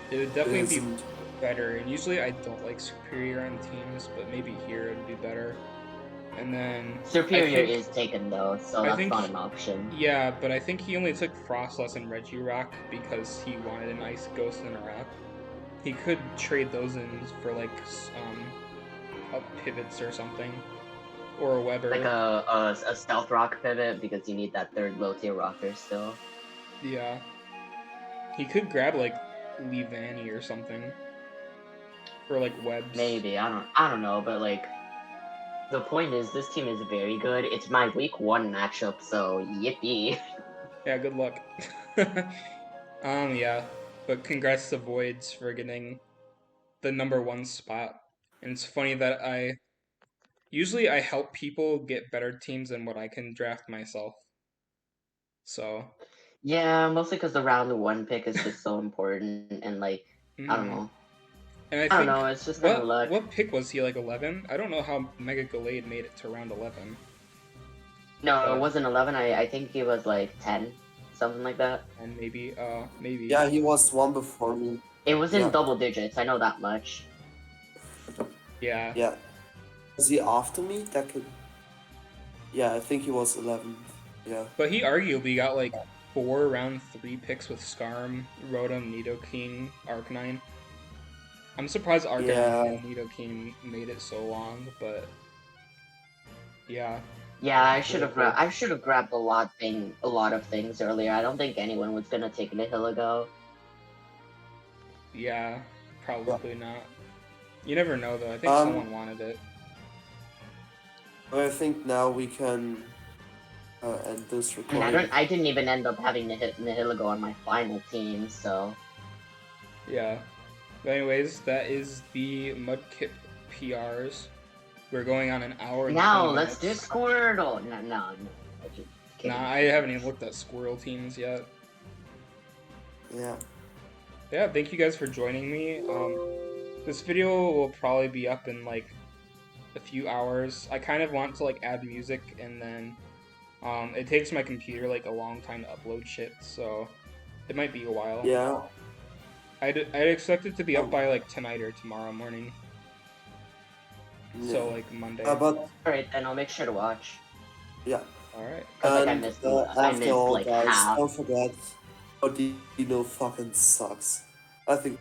it would definitely be Isn't- better. And usually I don't like Superior on teams, but maybe here it'd be better. And then Superior I think, is taken though, so I that's think not an option. Yeah, but I think he only took Frostless and Regirock because he wanted an Ice Ghost and a Wrap. He could trade those in for like up pivots or something, or a Weber. Like a stealth rock pivot because you need that third low tier rocker still. Yeah. He could grab like Leavanny or something. Or like Webs. Maybe I don't know, but like the point is this team is very good. It's my week 1 matchup, so yippee. Yeah, good luck. Yeah. But congrats to Voids for getting the #1 spot. And it's funny that usually I help people get better teams than what I can draft myself. So Yeah, mostly because the round 1 pick is just so important, and like I don't know. And I don't know, it's just kind of luck. What pick was he, like 11? I don't know how Mega Gallade made it to round 11. No, it wasn't 11. I think he was like 10, something like that. And maybe. Yeah, he was one before me. It was in Yeah. double digits. I know that much. Yeah. Yeah. Was he after me? That could. Yeah, I think he was 11. Yeah. But he arguably got like 4 round 3 picks with Skarm, Rotom, Nidoking, Arcanine. I'm surprised Arcanine Yeah. and Nidoking made it so long, but yeah. Yeah, I should have grabbed a lot of things earlier. I don't think anyone was gonna take Nihilego. Yeah, probably not. You never know though. I think someone wanted it. But I think now we can end this And recording. I didn't even end up having Nihilego on my final team, so Yeah. But anyways, that is the Mudkip PRs. We're going on an hour. And now 20 let's do minutes. Squirtle. No. Just kidding. Nah, I haven't even looked at Squirrel teams yet. Yeah. Yeah, thank you guys for joining me. This video will probably be up in like a few hours. I kind of want to like add music, and then it takes my computer like a long time to upload shit, so it might be a while. Yeah. I'd expect it to be up by like tonight or tomorrow morning. So like Monday. But Alright, then I'll make sure to watch. yeah. Alright. 'Cause, like, I And missed after all, like guys, half. don't forget, Odino fucking sucks. I think